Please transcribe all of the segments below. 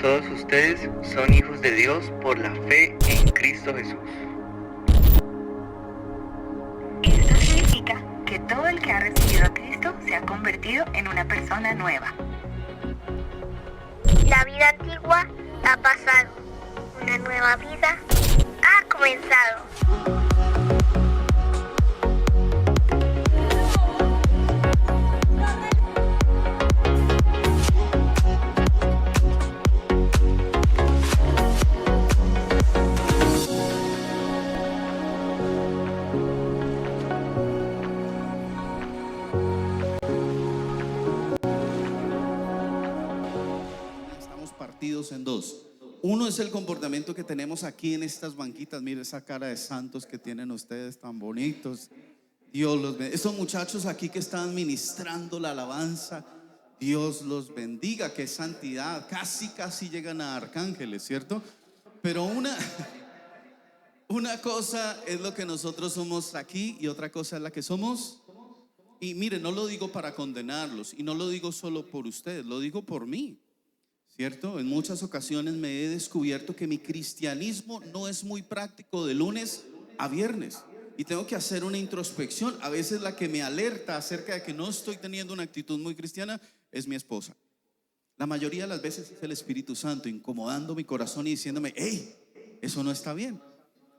Todos ustedes son hijos de Dios por la fe en Cristo Jesús. Esto significa que todo el que ha recibido a Cristo se ha convertido en una persona nueva. La vida antigua ha pasado, una nueva vida ha comenzado. Estamos partidos en dos. Uno es el comportamiento que tenemos aquí en estas banquitas. Mire esa cara de santos que tienen ustedes tan bonitos. Dios los bendiga. Esos muchachos aquí que están ministrando la alabanza, Dios los bendiga. Qué santidad. Casi llegan a arcángeles, ¿cierto? Pero una cosa es lo que nosotros somos aquí y otra cosa es la que somos. Y mire, no lo digo para condenarlos y no lo digo solo por ustedes, lo digo por mí, ¿cierto? En muchas ocasiones me he descubierto que mi cristianismo no es muy práctico de lunes a viernes y tengo que hacer una introspección. A veces la que me alerta acerca de que no estoy teniendo una actitud muy cristiana es mi esposa. La mayoría de las veces es el Espíritu Santo incomodando mi corazón y diciéndome: hey, eso no está bien.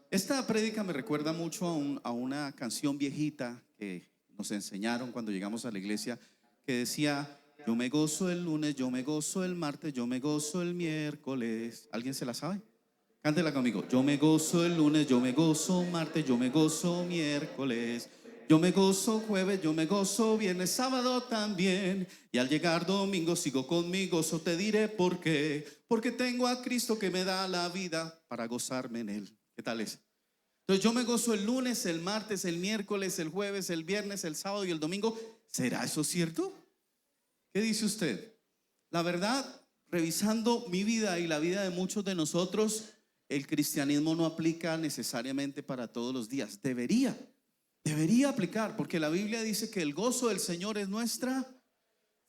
Esta prédica me recuerda mucho a una canción viejita que nos enseñaron cuando llegamos a la iglesia, que decía: yo me gozo el lunes, yo me gozo el martes, yo me gozo el miércoles. ¿Alguien se la sabe? Cántela conmigo. Yo me gozo el lunes, yo me gozo martes, yo me gozo miércoles, yo me gozo jueves, yo me gozo viernes, sábado también. Y al llegar domingo sigo con mi gozo, te diré por qué. Porque tengo a Cristo que me da la vida para gozarme en Él. ¿Qué tal es? Entonces yo me gozo el lunes, el martes, el miércoles, el jueves, el viernes, el sábado y el domingo. ¿Será eso cierto? ¿Qué dice usted? La verdad, revisando mi vida y la vida de muchos de nosotros, el cristianismo no aplica necesariamente para todos los días. Debería aplicar, porque la Biblia dice que el gozo del Señor es nuestra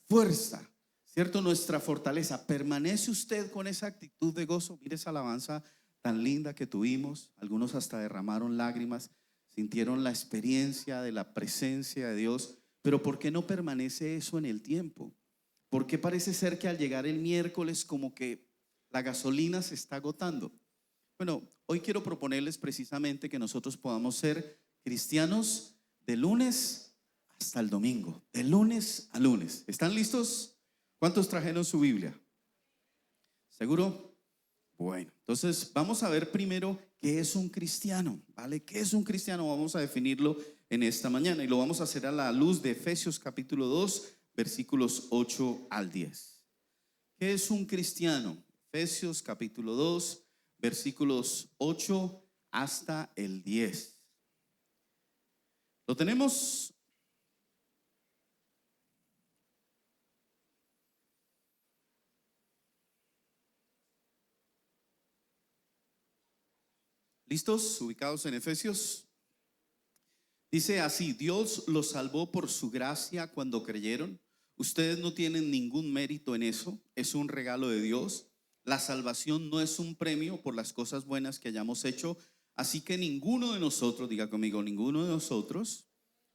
fuerza, ¿cierto? Nuestra fortaleza. ¿Permanece usted con esa actitud de gozo? Mire esa alabanza tan linda que tuvimos. Algunos hasta derramaron lágrimas, sintieron la experiencia de la presencia de Dios. Pero ¿por qué no permanece eso en el tiempo? ¿Por qué parece ser que al llegar el miércoles como que la gasolina se está agotando? Bueno, hoy quiero proponerles precisamente que nosotros podamos ser cristianos de lunes hasta el domingo, de lunes a lunes. ¿Están listos? ¿Cuántos trajeron su Biblia? ¿Seguro? Bueno, entonces vamos a ver primero qué es un cristiano, ¿vale? ¿Qué es un cristiano? Vamos a definirlo en esta mañana y lo vamos a hacer a la luz de Efesios capítulo 2, versículos 8 al 10. ¿Qué es un cristiano? Efesios capítulo 2, versículos 8 hasta el 10. ¿Lo tenemos? ¿Listos? ¿Ubicados en Efesios? Dice así: Dios los salvó por su gracia cuando creyeron. Ustedes no tienen ningún mérito en eso, es un regalo de Dios. La salvación no es un premio por las cosas buenas que hayamos hecho, así que ninguno de nosotros, diga conmigo, ninguno de nosotros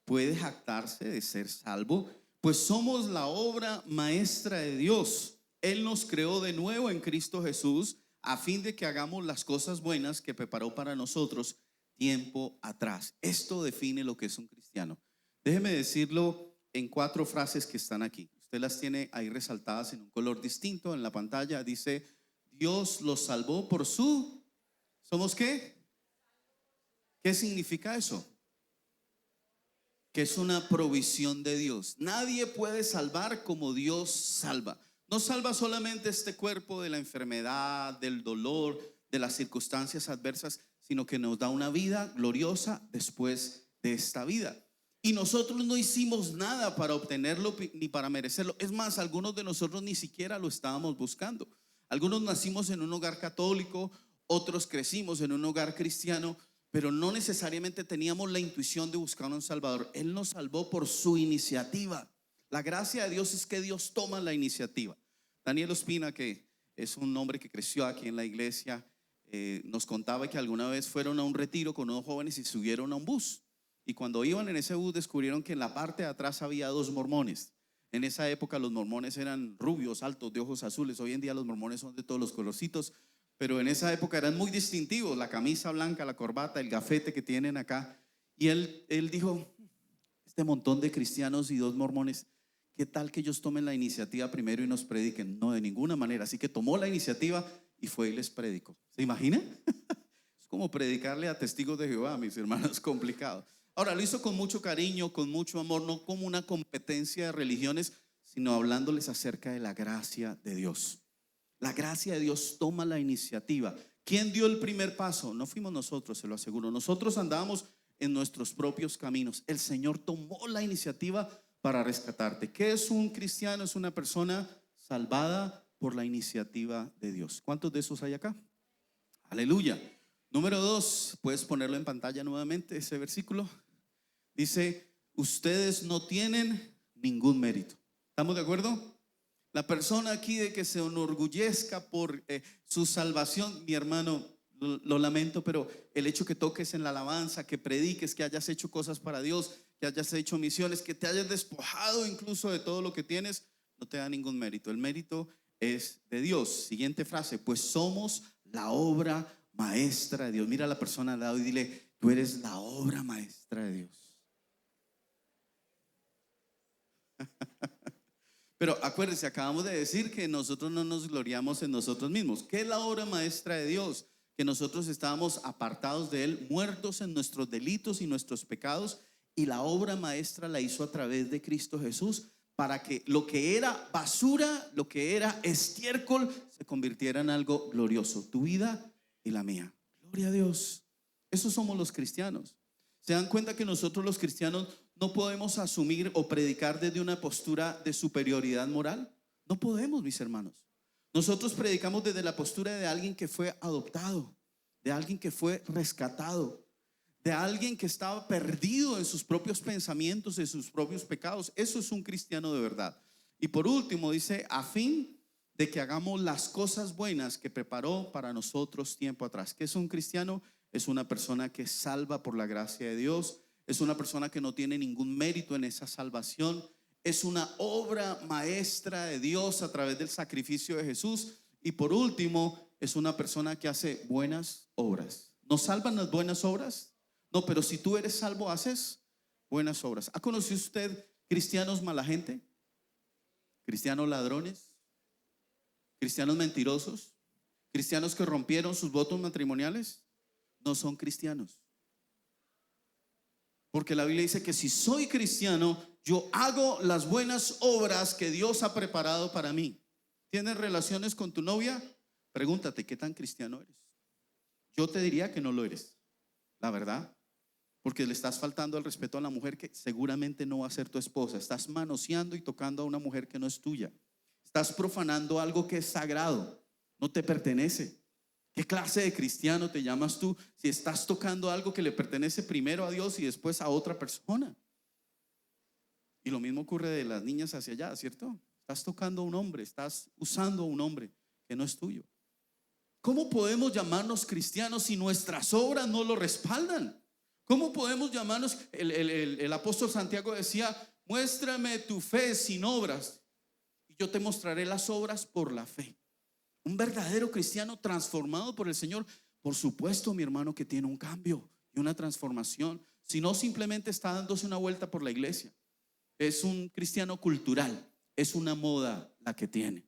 puede jactarse de ser salvo, pues somos la obra maestra de Dios. Él nos creó de nuevo en Cristo Jesús a fin de que hagamos las cosas buenas que preparó para nosotros tiempo atrás. Esto define lo que es un cristiano. Déjeme decirlo en 4 frases que están aquí. Usted las tiene ahí resaltadas en un color distinto en la pantalla. Dice: Dios los salvó por su... ¿Somos qué? ¿Qué significa eso? Que es una provisión de Dios. Nadie puede salvar como Dios salva. No salva solamente este cuerpo de la enfermedad, del dolor, de las circunstancias adversas, sino que nos da una vida gloriosa después de esta vida. Y nosotros no hicimos nada para obtenerlo ni para merecerlo. Es más, algunos de nosotros ni siquiera lo estábamos buscando. Algunos nacimos en un hogar católico, otros crecimos en un hogar cristiano, pero no necesariamente teníamos la intuición de buscar a un Salvador. Él nos salvó por su iniciativa. La gracia de Dios es que Dios toma la iniciativa. Daniel Ospina, que es un hombre que creció aquí en la iglesia. Nos contaba que alguna vez fueron a un retiro con unos jóvenes y subieron a un bus. Y cuando iban en ese bus descubrieron que en la parte de atrás había dos mormones. En esa época los mormones eran rubios, altos, de ojos azules. Hoy en día los mormones son de todos los colorcitos, pero en esa época eran muy distintivos. La camisa blanca, la corbata, el gafete que tienen acá. Y él dijo, este montón de cristianos y dos mormones, ¿qué tal que ellos tomen la iniciativa primero y nos prediquen? No, de ninguna manera. Así que tomó la iniciativa y fue y les predicó. ¿Se imagina? Es como predicarle a testigos de Jehová, mis hermanos, complicado. Ahora, lo hizo con mucho cariño, con mucho amor, no como una competencia de religiones, sino hablándoles acerca de la gracia de Dios. La gracia de Dios toma la iniciativa. ¿Quién dio el primer paso? No fuimos nosotros, se lo aseguro. Nosotros andábamos en nuestros propios caminos. El Señor tomó la iniciativa para rescatarte. ¿Qué es un cristiano? Es una persona salvada por la iniciativa de Dios. ¿Cuántos de esos hay acá? Aleluya. Número 2, puedes ponerlo en pantalla nuevamente, ese versículo. Dice, ustedes no tienen ningún mérito. ¿Estamos de acuerdo? La persona aquí de que se enorgullezca por su salvación, mi hermano, lo lamento, pero el hecho que toques en la alabanza, que prediques, que hayas hecho cosas para Dios, que hayas hecho misiones, que te hayas despojado incluso de todo lo que tienes, no te da ningún mérito. El mérito es de Dios. Siguiente frase, pues somos la obra maestra de Dios. Mira a la persona al lado y dile, tú eres la obra maestra de Dios. Pero acuérdense, acabamos de decir que nosotros no nos gloriamos en nosotros mismos. ¿Qué es la obra maestra de Dios? Que nosotros estábamos apartados de Él, muertos en nuestros delitos y nuestros pecados, y la obra maestra la hizo a través de Cristo Jesús, para que lo que era basura, lo que era estiércol, se convirtiera en algo glorioso. Tu vida y la mía. Gloria a Dios. Esos somos los cristianos. ¿Se dan cuenta que nosotros los cristianos no podemos asumir o predicar desde una postura de superioridad moral? No podemos, mis hermanos. Nosotros predicamos desde la postura de alguien que fue adoptado, de alguien que fue rescatado, de alguien que estaba perdido en sus propios pensamientos, en sus propios pecados. Eso es un cristiano de verdad. Y por último dice, a fin de que hagamos las cosas buenas que preparó para nosotros tiempo atrás. ¿Qué es un cristiano? Es una persona que es salva por la gracia de Dios. Es una persona que no tiene ningún mérito en esa salvación. Es una obra maestra de Dios a través del sacrificio de Jesús. Y por último, es una persona que hace buenas obras. ¿Nos salvan las buenas obras? No, pero si tú eres salvo, haces buenas obras. ¿Ha conocido usted cristianos mala gente? ¿Cristianos ladrones? ¿Cristianos mentirosos? ¿Cristianos que rompieron sus votos matrimoniales? No son cristianos. Porque la Biblia dice que si soy cristiano, yo hago las buenas obras que Dios ha preparado para mí. ¿Tienes relaciones con tu novia? Pregúntate, ¿qué tan cristiano eres? Yo te diría que no lo eres, la verdad. Porque le estás faltando al respeto a la mujer que seguramente no va a ser tu esposa. Estás manoseando y tocando a una mujer que no es tuya. Estás profanando algo que es sagrado, no te pertenece. ¿Qué clase de cristiano te llamas tú si estás tocando algo que le pertenece primero a Dios y después a otra persona? Y lo mismo ocurre de las niñas hacia allá, ¿cierto? Estás tocando a un hombre, estás usando a un hombre que no es tuyo. ¿Cómo podemos llamarnos cristianos si nuestras obras no lo respaldan? ¿Cómo podemos llamarnos? El apóstol Santiago decía, muéstrame tu fe sin obras y yo te mostraré las obras por la fe. Un verdadero cristiano transformado por el Señor, por supuesto, mi hermano, que tiene un cambio y una transformación. Si no, simplemente está dándose una vuelta por la iglesia. Es un cristiano cultural, es una moda la que tiene.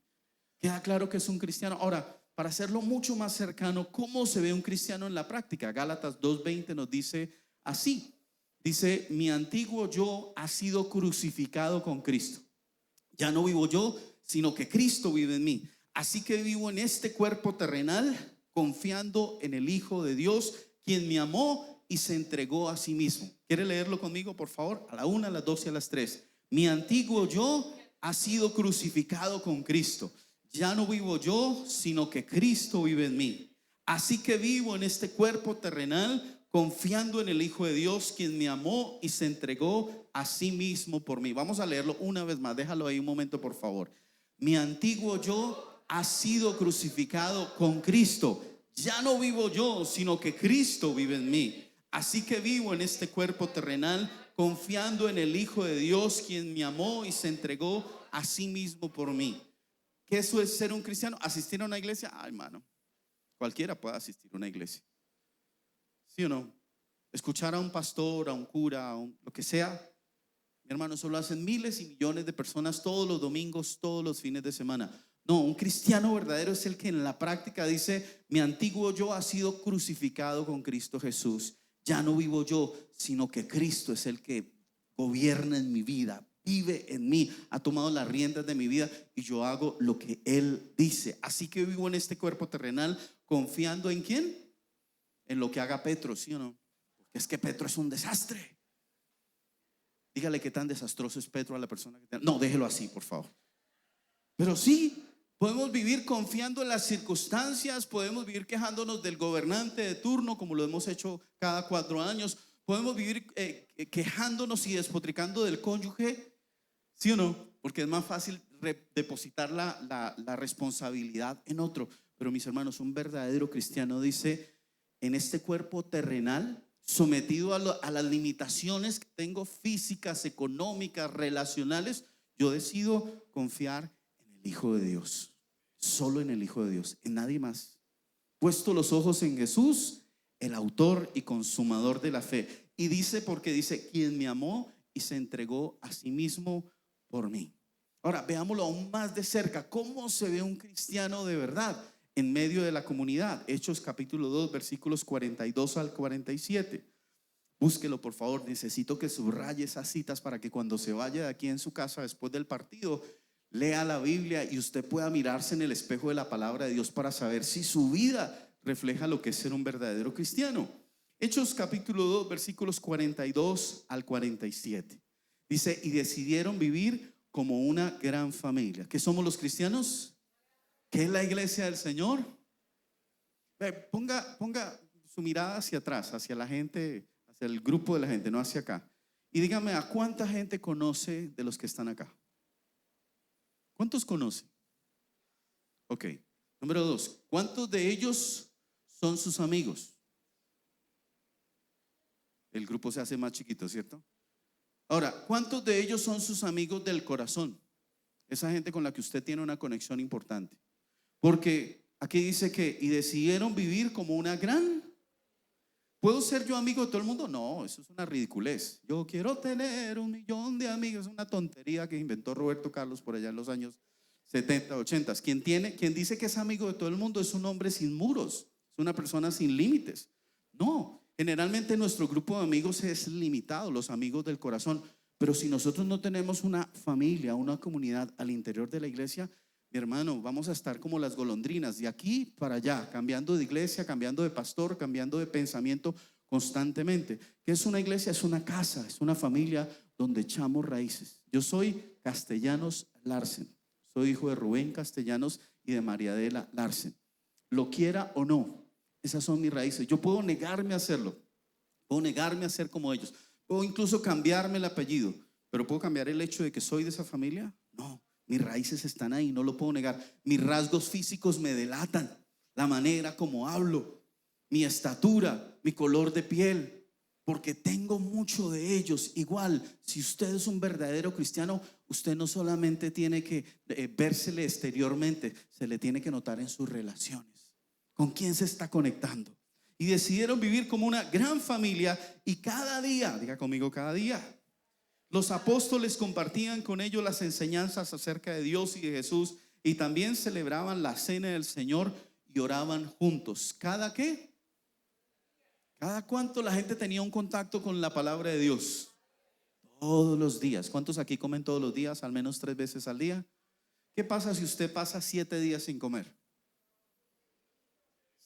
Queda claro que es un cristiano. Ahora, para hacerlo mucho más cercano, ¿cómo se ve un cristiano en la práctica? Gálatas 2:20 nos dice así. Dice, mi antiguo yo ha sido crucificado con Cristo. Ya no vivo yo, sino que Cristo vive en mí. Así que vivo en este cuerpo terrenal, confiando en el Hijo de Dios, quien me amó y se entregó a sí mismo. ¿Quiere leerlo conmigo, por favor? A la 1, a las 2 y a las 3. Mi antiguo yo ha sido crucificado con Cristo. Ya no vivo yo, sino que Cristo vive en mí. Así que vivo en este cuerpo terrenal, confiando en el Hijo de Dios, quien me amó y se entregó a sí mismo por mí. Vamos a leerlo una vez más. Déjalo ahí un momento, por favor. Mi antiguo yo ha sido crucificado con Cristo. Ya no vivo yo, sino que Cristo vive en mí. Así que vivo en este cuerpo terrenal confiando en el Hijo de Dios, quien me amó y se entregó a sí mismo por mí. ¿Qué eso es ser un cristiano? ¿Asistir a una iglesia? Ah, hermano, cualquiera puede asistir a una iglesia. ¿Sí o no? Escuchar a un pastor, a un cura, lo que sea. Mi hermano, eso lo hacen miles y millones de personas todos los domingos, todos los fines de semana. No, un cristiano verdadero es el que en la práctica dice: mi antiguo yo ha sido crucificado con Cristo Jesús. Ya no vivo yo, sino que Cristo es el que gobierna en mi vida, vive en mí, ha tomado las riendas de mi vida y yo hago lo que Él dice. Así que vivo en este cuerpo terrenal confiando ¿en quién? En lo que haga Petro, ¿sí o no? Porque es que Petro es un desastre. Dígale qué tan desastroso es Petro a la persona que no, déjelo así, por favor. Pero sí, podemos vivir confiando en las circunstancias, podemos vivir quejándonos del gobernante de turno, como lo hemos hecho cada 4 años. Podemos vivir quejándonos y despotricando del cónyuge, ¿sí o no? Porque es más fácil depositar la responsabilidad en otro. Pero mis hermanos, un verdadero cristiano dice: en este cuerpo terrenal, sometido a las limitaciones que tengo físicas, económicas, relacionales, yo decido confiar en el Hijo de Dios, solo en el Hijo de Dios, en nadie más. Puesto los ojos en Jesús, el autor y consumador de la fe. Y dice, porque dice: quien me amó y se entregó a sí mismo por mí. Ahora veámoslo aún más de cerca. ¿Cómo se ve un cristiano de verdad en medio de la comunidad? Hechos capítulo 2 versículos 42 al 47. Búsquelo, por favor. Necesito que subraye esas citas para que cuando se vaya de aquí en su casa después del partido, lea la Biblia y usted pueda mirarse en el espejo de la palabra de Dios para saber si su vida refleja lo que es ser un verdadero cristiano. Hechos capítulo 2 versículos 42 al 47. Dice: y decidieron vivir como una gran familia. ¿Qué somos los cristianos? ¿Qué es la iglesia del Señor? Ponga su mirada hacia atrás, hacia la gente, hacia el grupo de la gente, no hacia acá. Y dígame, ¿a cuánta gente conoce de los que están acá? ¿Cuántos conocen? Ok. Número 2, ¿cuántos de ellos son sus amigos? El grupo se hace más chiquito, ¿cierto? Ahora, ¿cuántos de ellos son sus amigos del corazón? Esa gente con la que usted tiene una conexión importante. Porque aquí dice que y decidieron vivir como una gran. ¿Puedo ser yo amigo de todo el mundo? No, eso es una ridiculez. Yo quiero tener 1 millón de amigos. Es una tontería que inventó Roberto Carlos por allá en los años 70, 80. Quien dice que es amigo de todo el mundo es un hombre sin muros, es una persona sin límites. No, generalmente nuestro grupo de amigos es limitado, los amigos del corazón. Pero si nosotros no tenemos una familia, una comunidad al interior de la iglesia, mi hermano, vamos a estar como las golondrinas, de aquí para allá, cambiando de iglesia, cambiando de pastor, cambiando de pensamiento constantemente. ¿Qué es una iglesia? Es una casa, es una familia donde echamos raíces. Yo soy Castellanos Larsen, soy hijo de Rubén Castellanos y de María Adela Larsen. Lo quiera o no, esas son mis raíces. Yo puedo negarme a hacerlo, puedo negarme a ser como ellos, puedo incluso cambiarme el apellido, pero ¿puedo cambiar el hecho de que soy de esa familia? No. Mis raíces están ahí, no lo puedo negar. Mis rasgos físicos me delatan, la manera como hablo, mi estatura, mi color de piel, porque tengo mucho de ellos. Igual, si usted es un verdadero cristiano, usted no solamente tiene que vérsele exteriormente, se le tiene que notar en sus relaciones. ¿Con quién se está conectando? Y decidieron vivir como una gran familia y cada día, diga conmigo, cada día, los apóstoles compartían con ellos las enseñanzas acerca de Dios y de Jesús, y también celebraban la cena del Señor y oraban juntos. ¿Cada qué? ¿Cada cuánto la gente tenía un contacto con la palabra de Dios? Todos los días. ¿Cuántos aquí comen todos los días? Al menos 3 veces al día. ¿Qué pasa si usted pasa 7 días sin comer?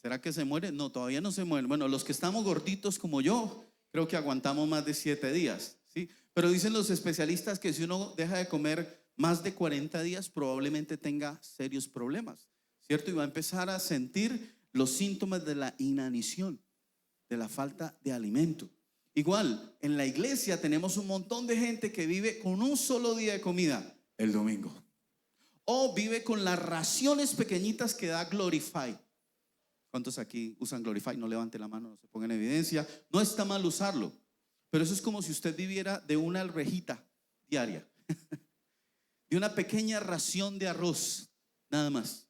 ¿Será que se muere? No, todavía no se muere. Bueno, los que estamos gorditos como yo, creo que aguantamos más de 7 días, ¿sí? Pero dicen los especialistas que si uno deja de comer más de 40 días, probablemente tenga serios problemas, ¿cierto? Y va a empezar a sentir los síntomas de la inanición, de la falta de alimento. Igual, en la iglesia tenemos un montón de gente que vive con un solo día de comida, el domingo. o vive con las raciones pequeñitas que da Glorify. ¿Cuántos aquí usan Glorify? No levante la mano, no se ponga en evidencia. No está mal usarlo, pero eso es como si usted viviera de una alrejita diaria, de una pequeña ración de arroz, nada más.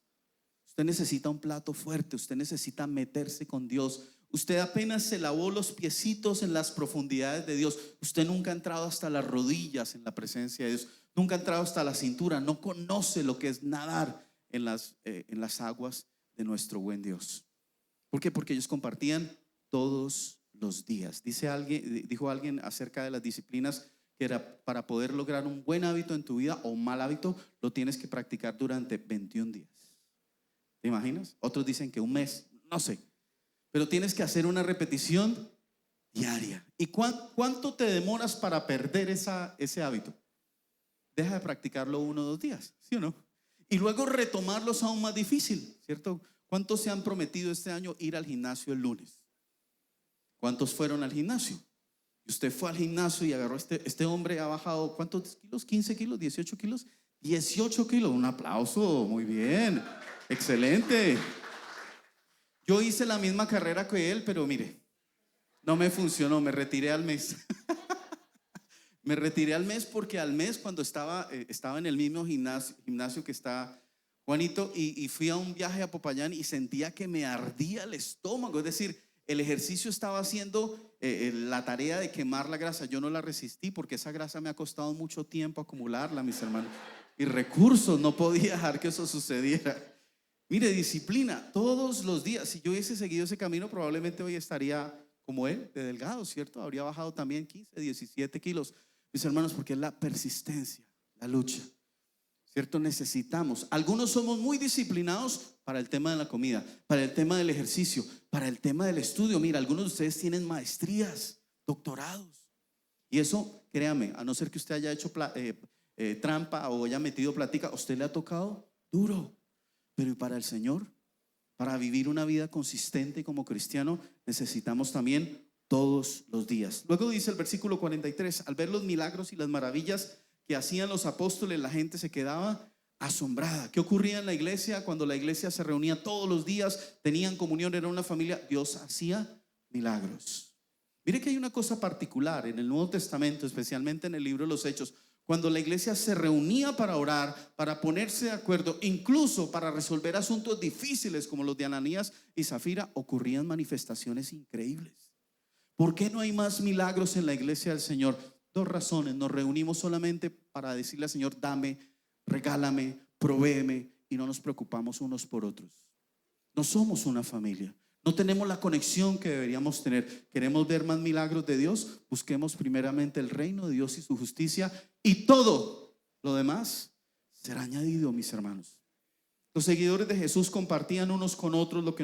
Usted necesita un plato fuerte, usted necesita meterse con Dios. Usted apenas se lavó los piecitos en las profundidades de Dios. Usted nunca ha entrado hasta las rodillas en la presencia de Dios. Nunca ha entrado hasta la cintura. No conoce lo que es nadar en las aguas de nuestro buen Dios. ¿Por qué? Porque ellos compartían todos los días. Dijo alguien acerca de las disciplinas que era para poder lograr un buen hábito en tu vida o un mal hábito, lo tienes que practicar durante 21 días. ¿Te imaginas? Otros dicen que un mes, no sé. Pero tienes que hacer una repetición diaria. ¿Y cuánto te demoras para perder ese hábito? Deja de practicarlo 1 o 2 días, ¿sí o no? Y luego retomarlo es aún más difícil, ¿cierto? ¿Cuántos se han prometido este año ir al gimnasio el lunes? ¿Cuántos fueron al gimnasio? Y usted fue al gimnasio y agarró este hombre ha bajado, ¿cuántos kilos? ¿15 kilos? ¿18 kilos? 18 kilos, un aplauso, muy bien, excelente. Yo hice la misma carrera que él, pero mire, no me funcionó, me retiré al mes. Me retiré al mes porque al mes cuando estaba en el mismo gimnasio que está Juanito y fui a un viaje a Popayán y sentía que me ardía el estómago, es decir, el ejercicio estaba haciendo la tarea de quemar la grasa. Yo no la resistí porque esa grasa me ha costado mucho tiempo acumularla, mis hermanos, y recursos, no podía dejar que eso sucediera. Mire, disciplina todos los días. Si yo hubiese seguido ese camino, probablemente hoy estaría como él, de delgado, ¿cierto? Habría bajado también 15, 17 kilos. Mis hermanos, porque es la persistencia, la lucha, ¿cierto? Necesitamos. Algunos somos muy disciplinados para el tema de la comida, para el tema del ejercicio, para el tema del estudio. Mira, algunos de ustedes tienen maestrías, doctorados. Y eso, créame, a no ser que usted haya hecho trampa o haya metido plática, a usted le ha tocado duro. Pero para el Señor, para vivir una vida consistente como cristiano, necesitamos también todos los días. Luego dice el versículo 43, al ver los milagros y las maravillas que hacían los apóstoles, la gente se quedaba asombrada. ¿Qué ocurría en la iglesia? Cuando la iglesia se reunía todos los días, tenían comunión, era una familia, Dios hacía milagros. Mire que hay una cosa particular en el Nuevo Testamento, especialmente en el libro de los Hechos. Cuando la iglesia se reunía para orar, para ponerse de acuerdo, incluso para resolver asuntos difíciles como los de Ananías y Zafira, ocurrían manifestaciones increíbles. ¿Por qué no hay más milagros en la iglesia del Señor? 2 razones. Nos reunimos solamente para decirle al Señor, dame, regálame, provéeme, y no nos preocupamos unos por otros. No somos una familia. No tenemos la conexión que deberíamos tener. ¿Queremos ver más milagros de Dios? Busquemos primeramente el reino de Dios y su justicia, y todo lo demás será añadido, mis hermanos. Los seguidores de Jesús compartían unos con otros lo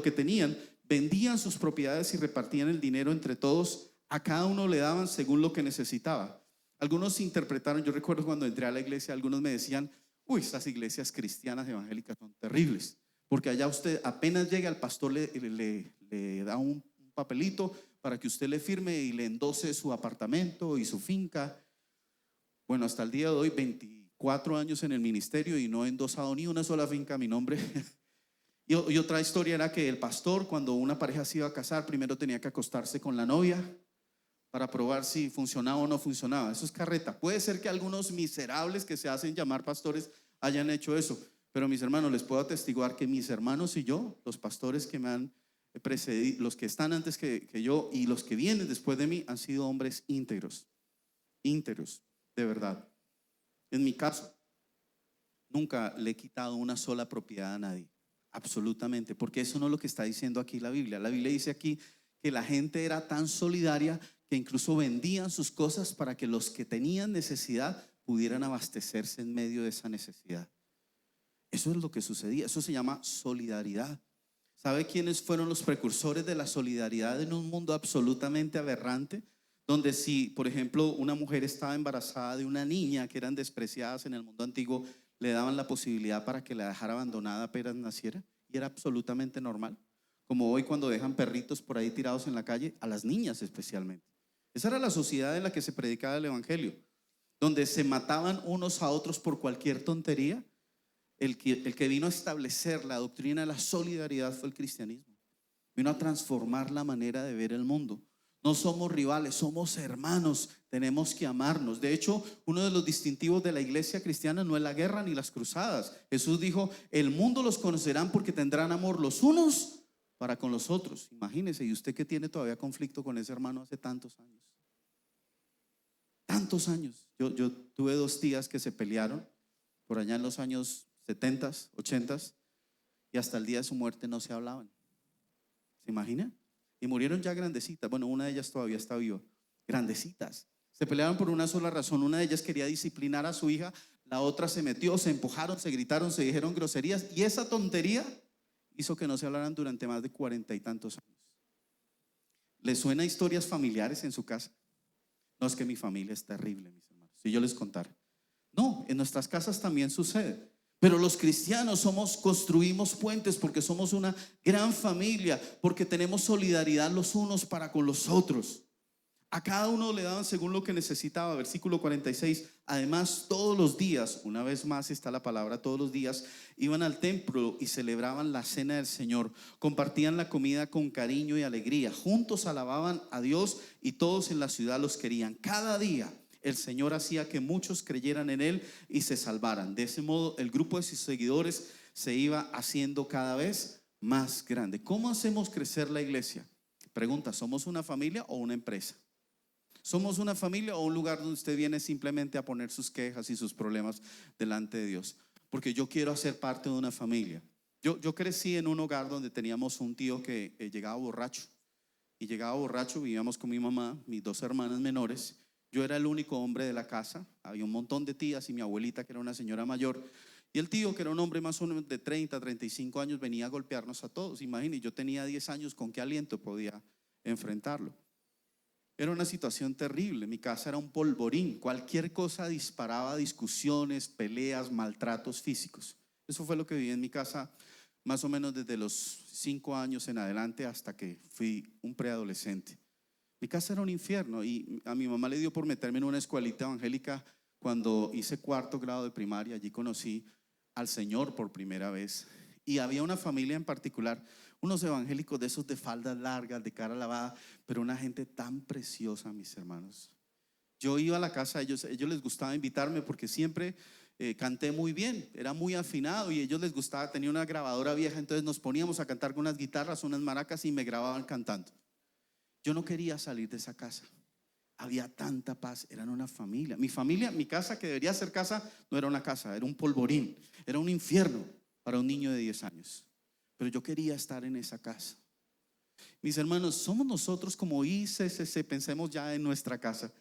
que tenían, vendían sus propiedades y repartían el dinero entre todos. A cada uno le daban según lo que necesitaba. Algunos interpretaron, yo recuerdo cuando entré a la iglesia, algunos me decían, uy, estas iglesias cristianas evangélicas son terribles, porque allá usted apenas llega, al pastor le da un papelito para que usted le firme y le endose su apartamento y su finca. Bueno, hasta el día de hoy, 24 años en el ministerio y no he endosado ni una sola finca a mi nombre. Y otra historia era que el pastor, cuando una pareja se iba a casar, primero tenía que acostarse con la novia para probar si funcionaba o no funcionaba. Eso es carreta. Puede ser que algunos miserables que se hacen llamar pastores hayan hecho eso, pero mis hermanos, les puedo atestiguar que mis hermanos y yo, los pastores que me han precedido, los que están antes que yo y los que vienen después de mí, han sido hombres íntegros, de verdad. En mi caso, nunca le he quitado una sola propiedad a nadie, absolutamente, porque eso no es lo que está diciendo aquí la Biblia. La Biblia dice aquí que la gente era tan solidaria que incluso vendían sus cosas para que los que tenían necesidad pudieran abastecerse en medio de esa necesidad. Eso es lo que sucedía. Eso se llama solidaridad. ¿Sabe quiénes fueron los precursores de la solidaridad en un mundo absolutamente aberrante? Donde si, por ejemplo, una mujer estaba embarazada de una niña, que eran despreciadas en el mundo antiguo, le daban la posibilidad para que la dejara abandonada apenas naciera, y era absolutamente normal. Como hoy cuando dejan perritos por ahí tirados en la calle, a las niñas especialmente. Esa era la sociedad en la que se predicaba el evangelio, donde se mataban unos a otros por cualquier tontería, el que vino a establecer la doctrina de la solidaridad fue el cristianismo. Vino a transformar la manera de ver el mundo. No somos rivales, somos hermanos, tenemos que amarnos. De hecho, uno de los distintivos de la iglesia cristiana no es la guerra ni las cruzadas. Jesús dijo, el mundo los conocerán porque tendrán amor los unos para con los otros. Imagínese, y usted que tiene todavía conflicto con ese hermano hace tantos años. Tantos años. Yo tuve 2 tías que se pelearon por allá en los años 70s, 80s, y hasta el día de su muerte no se hablaban. ¿Se imagina? Y murieron ya grandecitas. Bueno, una de ellas todavía está viva. Grandecitas. Se pelearon por una sola razón. Una de ellas quería disciplinar a su hija, la otra se metió, se empujaron, se gritaron, se dijeron groserías, y esa tontería hizo que no se hablaran durante más de 40 y tantos años. ¿Les suena historias familiares en su casa? No, es que mi familia es terrible, mis hermanos. Si yo les contara. No, en nuestras casas también sucede. Pero los cristianos construimos puentes porque somos una gran familia, porque tenemos solidaridad los unos para con los otros. A cada uno le daban según lo que necesitaba. Versículo 46. Además, todos los días, una vez más está la palabra todos los días, iban al templo y celebraban la cena del Señor. Compartían la comida con cariño y alegría. Juntos alababan a Dios y todos en la ciudad los querían. Cada día el Señor hacía que muchos creyeran en Él y se salvaran. De ese modo, el grupo de sus seguidores se iba haciendo cada vez más grande. ¿Cómo hacemos crecer la iglesia? Pregunta, ¿somos una familia o una empresa? ¿Somos una familia o un lugar donde usted viene simplemente a poner sus quejas y sus problemas delante de Dios? Porque yo quiero hacer parte de una familia. Yo crecí en un hogar donde teníamos un tío que llegaba borracho. Y llegaba borracho, vivíamos con mi mamá, mis 2 hermanas menores. Yo era el único hombre de la casa. Había un montón de tías y mi abuelita, que era una señora mayor. Y el tío, que era un hombre más o menos de 30, 35 años, venía a golpearnos a todos. Imagínense, yo tenía 10 años, ¿con qué aliento podía enfrentarlo? Era una situación terrible. Mi casa era un polvorín. Cualquier cosa disparaba discusiones, peleas, maltratos físicos. Eso fue lo que viví en mi casa más o menos desde los 5 años en adelante hasta que fui un preadolescente. Mi casa era un infierno y a mi mamá le dio por meterme en una escuelita evangélica cuando hice 4º grado de primaria. Allí conocí al Señor por primera vez. Y había una familia en particular, unos evangélicos de esos de faldas largas, de cara lavada, pero una gente tan preciosa, mis hermanos. Yo iba a la casa de ellos les gustaba invitarme porque siempre canté muy bien, era muy afinado y a ellos les gustaba, tenía una grabadora vieja, entonces nos poníamos a cantar con unas guitarras, unas maracas y me grababan cantando. Yo no quería salir de esa casa. Había tanta paz, eran una familia. Mi familia, mi casa, que debería ser casa, no era una casa, era un polvorín, era un infierno para un niño de 10 años. Pero yo quería estar en esa casa. Mis hermanos, somos nosotros como ICCC, pensemos ya en nuestra casa,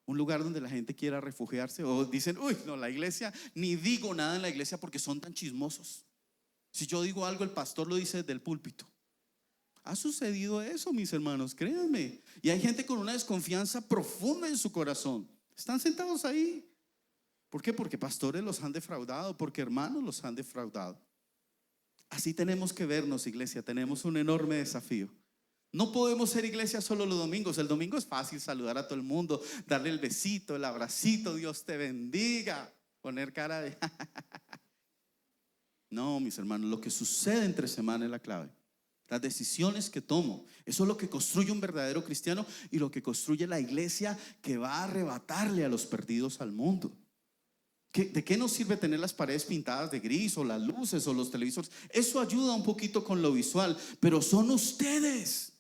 un lugar donde la gente quiera refugiarse. O dicen, uy, no, la iglesia, ni digo nada en la iglesia porque son tan chismosos. Si yo digo algo, el pastor lo dice desde el púlpito. Ha sucedido eso, mis hermanos, créanme. Y hay gente con una desconfianza profunda en su corazón. Están sentados ahí. ¿Por qué? Porque pastores los han defraudado, porque hermanos los han defraudado. Así tenemos que vernos, iglesia. Tenemos un enorme desafío. No podemos ser iglesia solo los domingos. El domingo es fácil saludar a todo el mundo, darle el besito, el abracito, Dios te bendiga, poner cara de No, mis hermanos, lo que sucede entre semana es la clave. Las decisiones que tomo, eso es lo que construye un verdadero cristiano y lo que construye la iglesia que va a arrebatarle a los perdidos al mundo. ¿De qué nos sirve tener las paredes pintadas de gris o las luces o los televisores? Eso ayuda un poquito con lo visual, pero son ustedes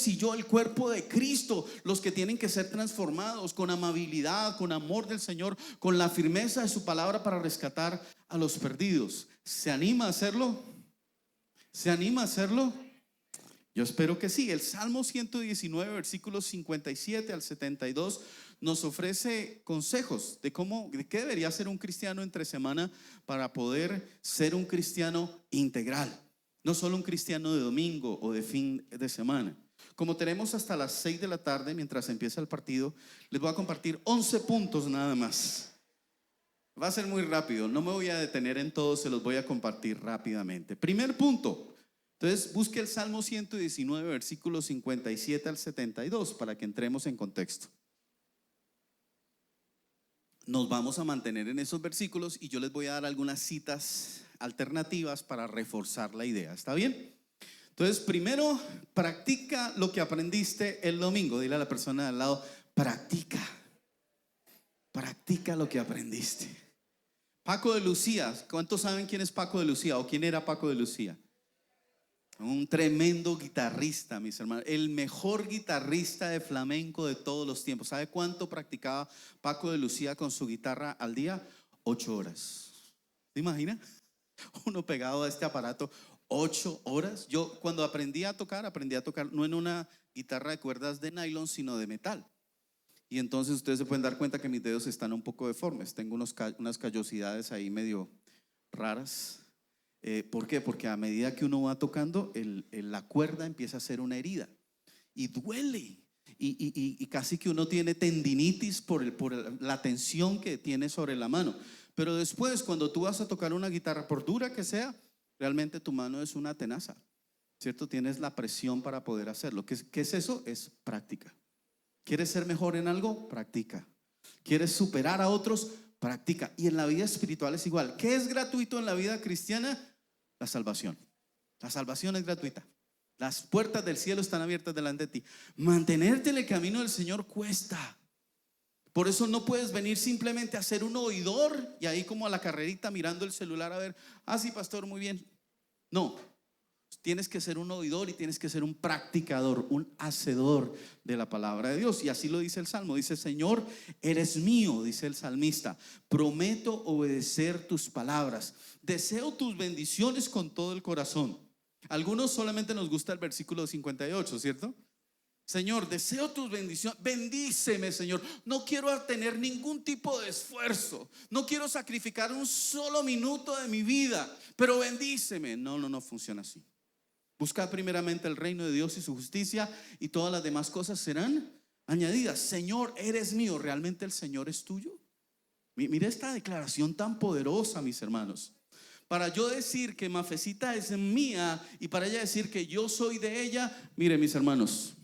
y yo, el cuerpo de Cristo, los que tienen que ser transformados con amabilidad, con amor del Señor, con la firmeza de su palabra para rescatar a los perdidos. ¿Se anima a hacerlo? ¿Se anima a hacerlo? Yo espero que sí. El Salmo 119, versículos 57 al 72 nos ofrece consejos de qué debería ser un cristiano entre semana para poder ser un cristiano integral, no solo un cristiano de domingo o de fin de semana. Como tenemos hasta las 6 de la tarde mientras empieza el partido, les voy a compartir 11 puntos nada más. Va a ser muy rápido, no me voy a detener en todos, se los voy a compartir rápidamente. Primer punto, entonces busque el Salmo 119, versículos 57 al 72 para que entremos en contexto. nos vamos a mantener en esos versículos y yo les voy a dar algunas citas alternativas para reforzar la idea. ¿Está bien? Entonces, primero, practica lo que aprendiste el domingo. Dile a la persona de al lado, practica lo que aprendiste. Paco de Lucía, ¿cuántos saben quién es Paco de Lucía o quién era Paco de Lucía? Un tremendo guitarrista, mis hermanos, el mejor guitarrista de flamenco de todos los tiempos. ¿Sabe cuánto practicaba Paco de Lucía con su guitarra al día? 8 horas. ¿Se imagina? Uno pegado a este aparato 8 horas. Yo cuando aprendí a tocar no en una guitarra de cuerdas de nylon, sino de metal. Y entonces ustedes se pueden dar cuenta que mis dedos están un poco deformes. Tengo unas callosidades ahí medio raras. ¿Por qué? Porque a medida que uno va tocando, la cuerda empieza a ser una herida y duele. Y casi que uno tiene tendinitis por la tensión que tiene sobre la mano. Pero después, cuando tú vas a tocar una guitarra, por dura que sea, realmente tu mano es una tenaza, ¿cierto? Tienes la presión para poder hacerlo. ¿Qué es eso? Es práctica. ¿Quieres ser mejor en algo? Practica. ¿Quieres superar a otros? Practica. Y en la vida espiritual es igual. ¿Qué es gratuito en la vida cristiana? La salvación. La salvación es gratuita. Las puertas del cielo están abiertas delante de ti. Mantenerte en el camino del Señor cuesta. Por eso no puedes venir simplemente a ser un oidor y ahí como a la carrerita mirando el celular a ver, sí, pastor, muy bien. No, tienes que ser un oidor y tienes que ser un practicador, un hacedor de la palabra de Dios. Y así lo dice el Salmo. Dice, Señor, eres mío, dice el salmista. Prometo obedecer tus palabras. Deseo tus bendiciones con todo el corazón. Algunos solamente nos gusta el versículo 58, ¿cierto? Señor, deseo tus bendiciones. Bendíceme, Señor. No quiero tener ningún tipo de esfuerzo. No quiero sacrificar un solo minuto de mi vida, pero bendíceme. No funciona así. Buscad primeramente el reino de Dios y su justicia, y todas las demás cosas serán añadidas. Señor, eres mío. ¿Realmente el Señor es tuyo? Mira esta declaración tan poderosa, mis hermanos. Para yo decir que Mafecita es mía y para ella decir que yo soy de ella, mire, mis hermanos,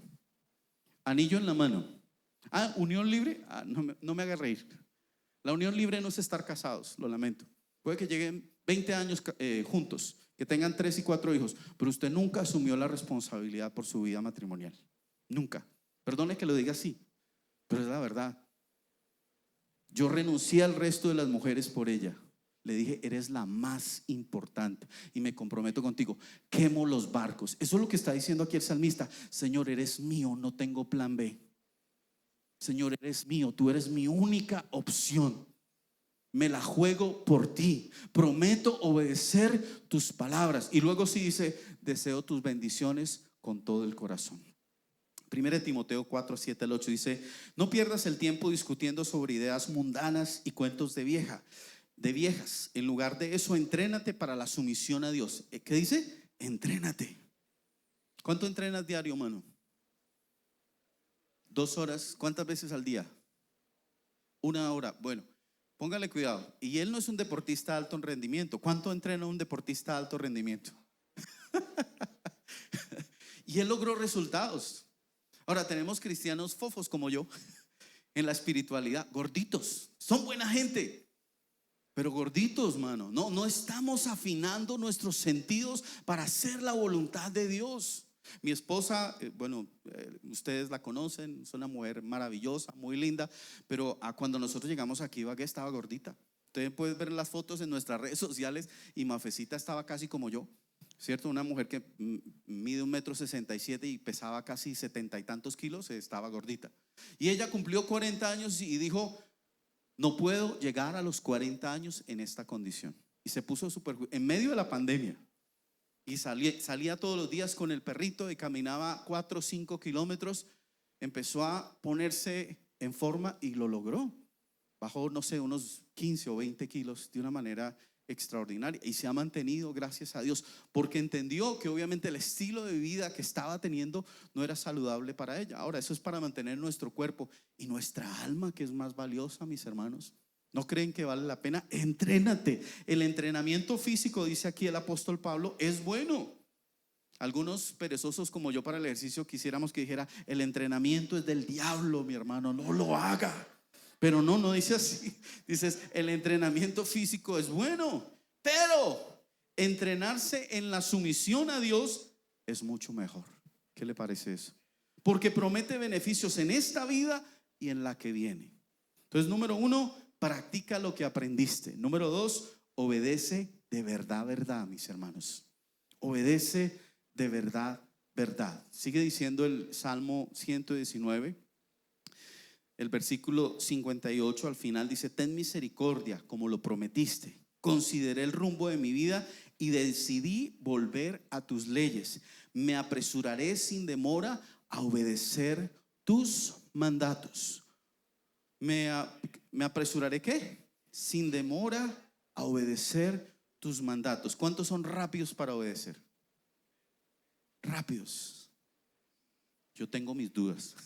anillo en la mano. Unión libre. No me haga reír. La unión libre no es estar casados, lo lamento. Puede que lleguen 20 años juntos, que tengan 3 y 4 hijos, pero usted nunca asumió la responsabilidad por su vida matrimonial. Nunca. Perdone que lo diga así, pero es la verdad. Yo renuncié al resto de las mujeres por ella. Le dije, eres la más importante y me comprometo contigo. Quemo los barcos. Eso es lo que está diciendo aquí el salmista. Señor, eres mío, no tengo plan B. Señor, eres mío, tú eres mi única opción. Me la juego por ti. Prometo obedecer tus palabras. Y luego sí dice, deseo tus bendiciones con todo el corazón. 1 Timoteo 4, 7 al 8 dice, no pierdas el tiempo discutiendo sobre ideas mundanas y cuentos de viejas. En lugar de eso, entrénate para la sumisión a Dios. ¿Qué dice? Entrénate. ¿Cuánto entrenas diario, mano? 2 horas. ¿Cuántas veces al día? 1 hora. Bueno, póngale cuidado. Y él no es un deportista de alto rendimiento. ¿Cuánto entrena un deportista de alto rendimiento? Y él logró resultados. Ahora tenemos cristianos fofos como yo en la espiritualidad, gorditos. Son buena gente, pero gorditos, mano. No estamos afinando nuestros sentidos para hacer la voluntad de Dios. Mi esposa, ustedes la conocen, es una mujer maravillosa, muy linda, pero cuando nosotros llegamos aquí, Ibagué estaba gordita. Ustedes pueden ver las fotos en nuestras redes sociales y Mafecita estaba casi como yo, ¿cierto? Una mujer que mide 1,67 m y pesaba casi 70 y tantos kilos, estaba gordita. Y ella cumplió 40 años y dijo, no puedo llegar a los 40 años en esta condición. Y se puso en medio de la pandemia. Y salía todos los días con el perrito y caminaba 4 o 5 kilómetros. Empezó a ponerse en forma y lo logró. Bajó, no sé, unos 15 o 20 kilos de una manera extraordinaria. Y se ha mantenido, gracias a Dios, porque entendió que obviamente el estilo de vida que estaba teniendo no era saludable para ella. Ahora, eso es para mantener nuestro cuerpo y nuestra alma, que es más valiosa, mis hermanos. ¿No creen que vale la pena? Entrénate. El entrenamiento físico, dice aquí el apóstol Pablo, es bueno. Algunos perezosos como yo para el ejercicio quisiéramos que dijera, el entrenamiento es del diablo, mi hermano, no lo haga. Pero no dice así. Dices, el entrenamiento físico es bueno, pero entrenarse en la sumisión a Dios es mucho mejor. ¿Qué le parece eso? Porque promete beneficios en esta vida y en la que viene. Entonces, número 1, practica lo que aprendiste. Número 2, obedece de verdad, verdad, mis hermanos. Obedece de verdad, verdad. Sigue diciendo el Salmo 119, el versículo 58 al final dice: ten misericordia como lo prometiste. Consideré el rumbo de mi vida y decidí volver a tus leyes. Me apresuraré sin demora a obedecer tus mandatos. Me apresuraré, ¿qué? Sin demora a obedecer tus mandatos. ¿Cuántos son rápidos para obedecer? Rápidos. Yo tengo mis dudas.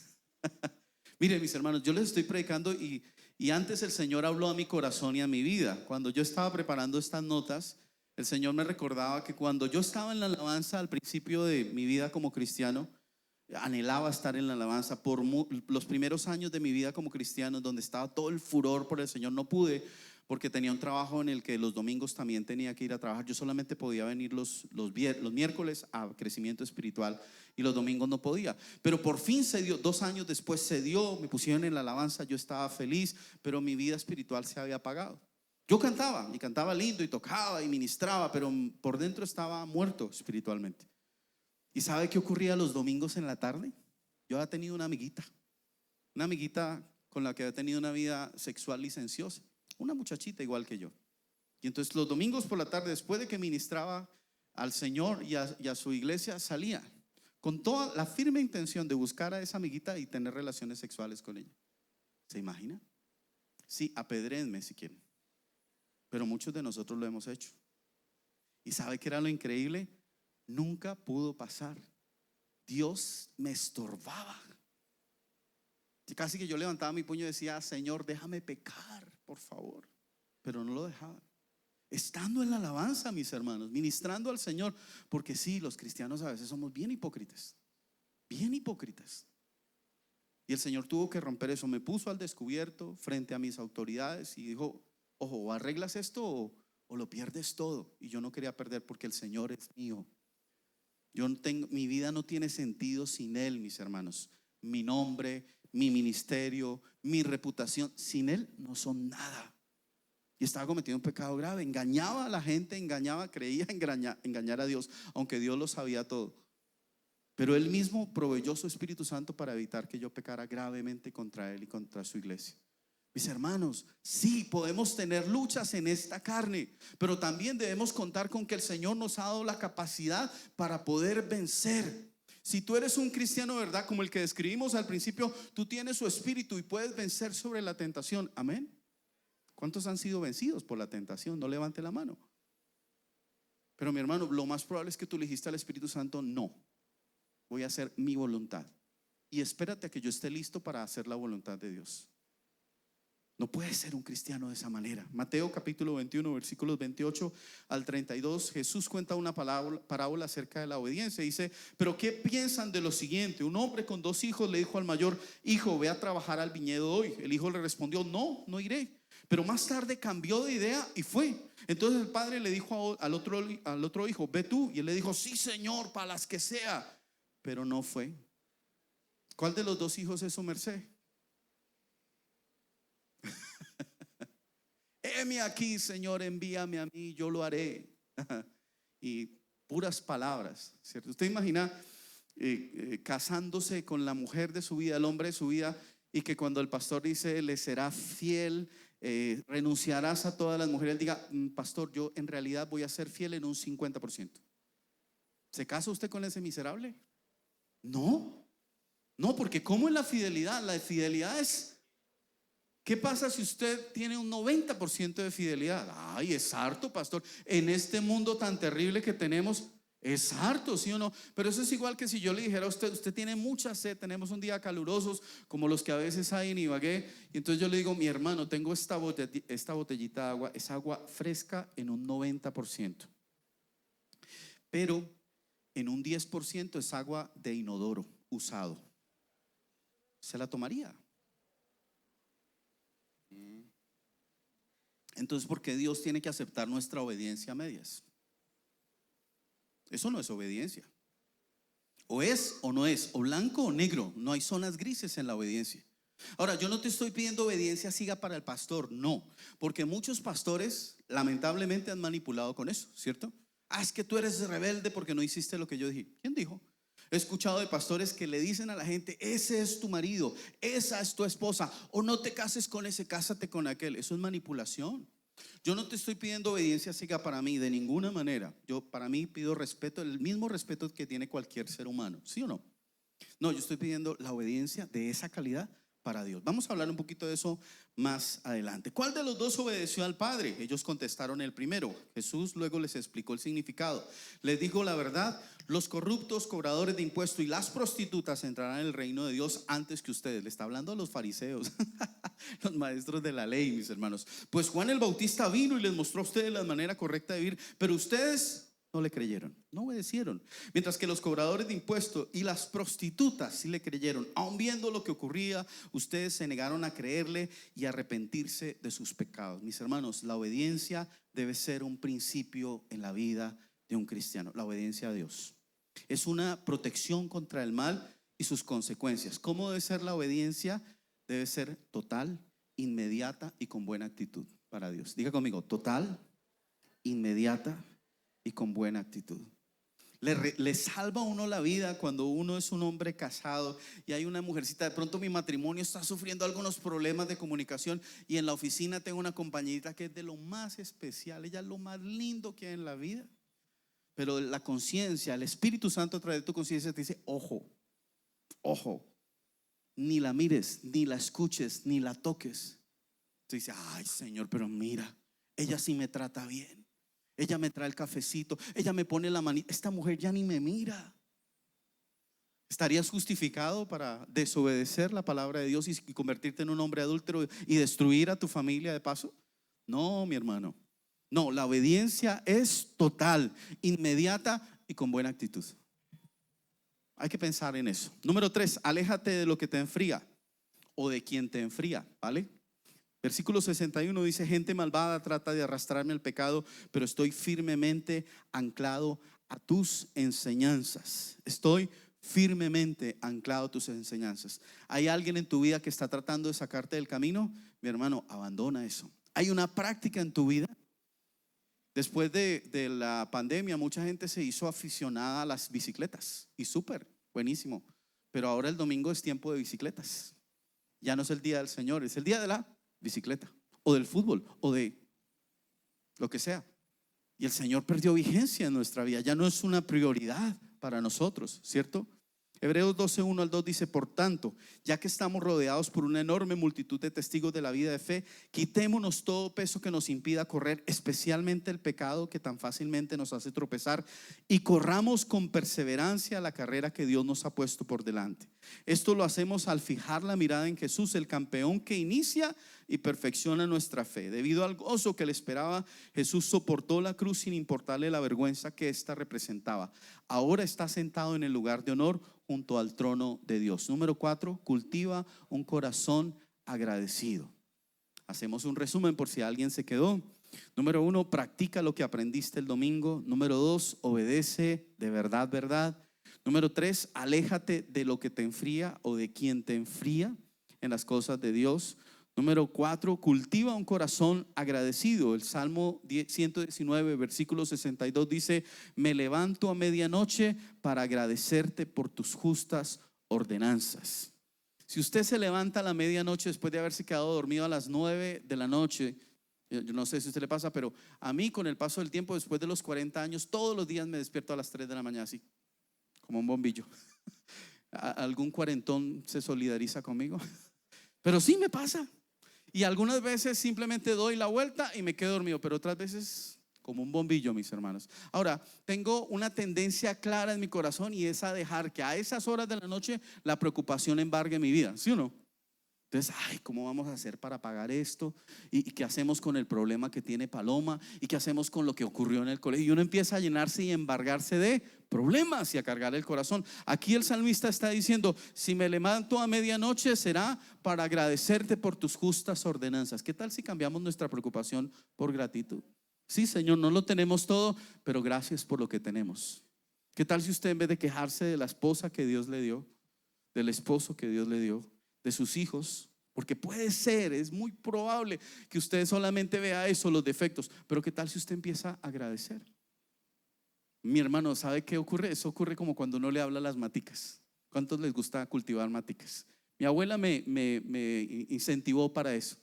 Miren, mis hermanos, yo les estoy predicando y antes el Señor habló a mi corazón y a mi vida. Cuando yo estaba preparando estas notas, el Señor me recordaba que cuando yo estaba en la alabanza al principio de mi vida como cristiano, anhelaba estar en la alabanza. Por los primeros años de mi vida como cristiano, donde estaba todo el furor por el Señor, no pude, porque tenía un trabajo en el que los domingos también tenía que ir a trabajar. Yo solamente podía venir los miércoles a crecimiento espiritual y los domingos no podía. Pero por fin se dio, 2 años después se dio, me pusieron en la alabanza, yo estaba feliz, pero mi vida espiritual se había apagado. Yo cantaba y cantaba lindo y tocaba y ministraba, pero por dentro estaba muerto espiritualmente. ¿Y sabe qué ocurría los domingos en la tarde? Yo había tenido una amiguita con la que había tenido una vida sexual licenciosa, una muchachita igual que yo. Y entonces los domingos por la tarde, después de que ministraba al Señor y a su iglesia, salía con toda la firme intención de buscar a esa amiguita y tener relaciones sexuales con ella. ¿Se imagina? Sí, apedréenme si quieren, pero muchos de nosotros lo hemos hecho. ¿Y sabe qué era lo increíble? Nunca pudo pasar. Dios me estorbaba. Casi que yo levantaba mi puño y decía: Señor, déjame pecar, por favor. Pero no lo dejaba. Estando en la alabanza, mis hermanos, ministrando al Señor. Porque sí, los cristianos a veces somos bien hipócritas. Bien hipócritas. Y el Señor tuvo que romper eso. Me puso al descubierto frente a mis autoridades y dijo: ojo, o arreglas esto o lo pierdes todo. Y yo no quería perder, porque el Señor es mío. Mi vida no tiene sentido sin Él, mis hermanos. Mi nombre, mi ministerio, mi reputación, sin Él no son nada. Y estaba cometiendo un pecado grave. Engañaba a la gente, creía engañar a Dios, aunque Dios lo sabía todo. Pero Él mismo proveyó su Espíritu Santo para evitar que yo pecara gravemente contra Él y contra su iglesia. Mis hermanos, sí, podemos tener luchas en esta carne, pero también debemos contar con que el Señor nos ha dado la capacidad para poder vencer. Si tú eres un cristiano, ¿verdad? Como el que describimos al principio, tú tienes su espíritu y puedes vencer sobre la tentación. Amén. ¿Cuántos han sido vencidos por la tentación? No levante la mano. Pero mi hermano, lo más probable es que tú le dijiste al Espíritu Santo: no, voy a hacer mi voluntad. Y espérate a que yo esté listo para hacer la voluntad de Dios. No puede ser un cristiano de esa manera. Mateo capítulo 21, versículos 28 al 32. Jesús cuenta una parábola acerca de la obediencia. Dice: pero ¿qué piensan de lo siguiente? Un hombre con 2 hijos le dijo al mayor: hijo, ve a trabajar al viñedo hoy. El hijo le respondió: no iré. Pero más tarde cambió de idea y fue. Entonces el padre le dijo al otro hijo: ve tú. Y él le dijo: sí, señor, para las que sea. Pero no fue. ¿Cuál de los 2 hijos es su merced? Heme aquí, Señor, envíame a mí, yo lo haré. Y puras palabras, ¿cierto? Usted imagina casándose con la mujer de su vida, el hombre de su vida, y que cuando el pastor dice: le será fiel, renunciarás a todas las mujeres, él diga: pastor, yo en realidad voy a ser fiel en un 50%. ¿Se casa usted con ese miserable? No, porque ¿cómo es la fidelidad? La fidelidad es... ¿Qué pasa si usted tiene un 90% de fidelidad? Ay, es harto, pastor. En este mundo tan terrible que tenemos, es harto, ¿sí o no? Pero eso es igual que si yo le dijera a usted: usted tiene mucha sed, tenemos un día calurosos como los que a veces hay en Ibagué, y entonces yo le digo: mi hermano, tengo esta botellita de agua, es agua fresca en un 90%, pero en un 10% es agua de inodoro usado. ¿Se la tomaría? Entonces, ¿por qué Dios tiene que aceptar nuestra obediencia a medias? Eso no es obediencia. O es o no es, o blanco o negro. No hay zonas grises en la obediencia. Ahora, yo no te estoy pidiendo obediencia siga para el pastor, no, porque muchos pastores lamentablemente han manipulado con eso, ¿cierto? Es que tú eres rebelde porque no hiciste lo que yo dije. ¿Quién dijo? He escuchado de pastores que le dicen a la gente: ese es tu marido, esa es tu esposa, o no te cases con ese, cásate con aquel. Eso es manipulación. Yo no te estoy pidiendo obediencia siga para mí de ninguna manera. Yo para mí pido respeto, el mismo respeto que tiene cualquier ser humano, ¿sí o no? No, yo estoy pidiendo la obediencia de esa calidad para Dios. Vamos a hablar un poquito de eso más adelante. ¿Cuál de los dos obedeció al Padre? Ellos contestaron el primero. Jesús luego les explicó el significado. Les dijo la verdad: los corruptos, cobradores de impuestos y las prostitutas entrarán en el reino de Dios antes que ustedes. Le está hablando a los fariseos, los maestros de la ley, mis hermanos. Pues Juan el Bautista vino y les mostró a ustedes la manera correcta de vivir, pero ustedes no le creyeron, no obedecieron. Mientras que los cobradores de impuestos y las prostitutas sí le creyeron. Aun viendo lo que ocurría, ustedes se negaron a creerle y a arrepentirse de sus pecados. Mis hermanos, la obediencia debe ser un principio en la vida de un cristiano. La obediencia a Dios es una protección contra el mal y sus consecuencias. ¿Cómo debe ser la obediencia? Debe ser total, inmediata y con buena actitud para Dios. Diga conmigo: total, inmediata y con buena actitud. Le salva a uno la vida cuando uno es un hombre casado y hay una mujercita. De pronto mi matrimonio está sufriendo algunos problemas de comunicación y en la oficina tengo una compañerita que es de lo más especial. Ella es lo más lindo que hay en la vida. Pero la conciencia, el Espíritu Santo a través de tu conciencia te dice: ojo, ojo, ni la mires, ni la escuches, ni la toques. Tú dices: ay, Señor, pero mira, ella sí me trata bien. Ella me trae el cafecito, ella me pone la manita. Esta mujer ya ni me mira. ¿Estarías justificado para desobedecer la palabra de Dios y convertirte en un hombre adúltero y destruir a tu familia de paso? No, mi hermano. No, la obediencia es total, inmediata y con buena actitud. Hay que pensar en eso. Número 3, aléjate de lo que te enfría o de quien te enfría, ¿vale? Versículo 61 dice: gente malvada trata de arrastrarme al pecado, pero estoy firmemente anclado a tus enseñanzas. Estoy firmemente anclado a tus enseñanzas. ¿Hay alguien en tu vida que está tratando de sacarte del camino? Mi hermano, abandona eso. ¿Hay una práctica en tu vida? Después de la pandemia, mucha gente se hizo aficionada a las bicicletas y súper, buenísimo. Pero ahora el domingo es tiempo de bicicletas. Ya no es el día del Señor, es el día de la bicicleta o del fútbol o de lo que sea. Y el Señor perdió vigencia en nuestra vida, ya no es una prioridad para nosotros, ¿cierto? Hebreos 12:1 al 2 dice: por tanto, ya que estamos rodeados por una enorme multitud de testigos de la vida de fe, quitémonos todo peso que nos impida correr, especialmente el pecado que tan fácilmente nos hace tropezar, y corramos con perseverancia la carrera que Dios nos ha puesto por delante. Esto lo hacemos al fijar la mirada en Jesús, el campeón que inicia y perfecciona nuestra fe. Debido al gozo que le esperaba, Jesús soportó la cruz sin importarle la vergüenza que ésta representaba. Ahora está sentado en el lugar de honor junto al trono de Dios. Número 4, cultiva un corazón agradecido. Hacemos un resumen por si alguien se quedó. Número 1, practica lo que aprendiste el domingo. Número 2, obedece de verdad, verdad. Número 3, aléjate de lo que te enfría o de quien te enfría en las cosas de Dios. Número 4, cultiva un corazón agradecido. El Salmo 119, versículo 62 dice: me levanto a medianoche para agradecerte por tus justas ordenanzas. Si usted se levanta a la medianoche después de haberse quedado dormido a las 9 de la noche, yo no sé si a usted le pasa, pero a mí con el paso del tiempo, después de los 40 años, todos los días me despierto a las 3 de la mañana así, como un bombillo. ¿Algún cuarentón se solidariza conmigo? Pero sí me pasa. Y algunas veces simplemente doy la vuelta y me quedo dormido, pero otras veces como un bombillo, mis hermanos. Ahora, tengo una tendencia clara en mi corazón y es a dejar que a esas horas de la noche la preocupación embargue mi vida, ¿sí o no? Entonces, ay, ¿cómo vamos a hacer para pagar esto? ¿Y qué hacemos con el problema que tiene Paloma? ¿Y qué hacemos con lo que ocurrió en el colegio? Y uno empieza a llenarse y embargarse de problemas y a cargar el corazón. Aquí el salmista está diciendo: si me levanto a medianoche será para agradecerte por tus justas ordenanzas. ¿Qué tal si cambiamos nuestra preocupación por gratitud? Sí, Señor, no lo tenemos todo, pero gracias por lo que tenemos. ¿Qué tal si usted, en vez de quejarse de la esposa que Dios le dio, del esposo que Dios le dio, de sus hijos, porque puede ser, es muy probable que usted solamente vea eso, los defectos, pero qué tal si usted empieza a agradecer? Mi hermano, ¿sabe qué ocurre? Eso ocurre como cuando uno le habla a las maticas. ¿Cuántos les gusta cultivar maticas? Mi abuela me incentivó para eso,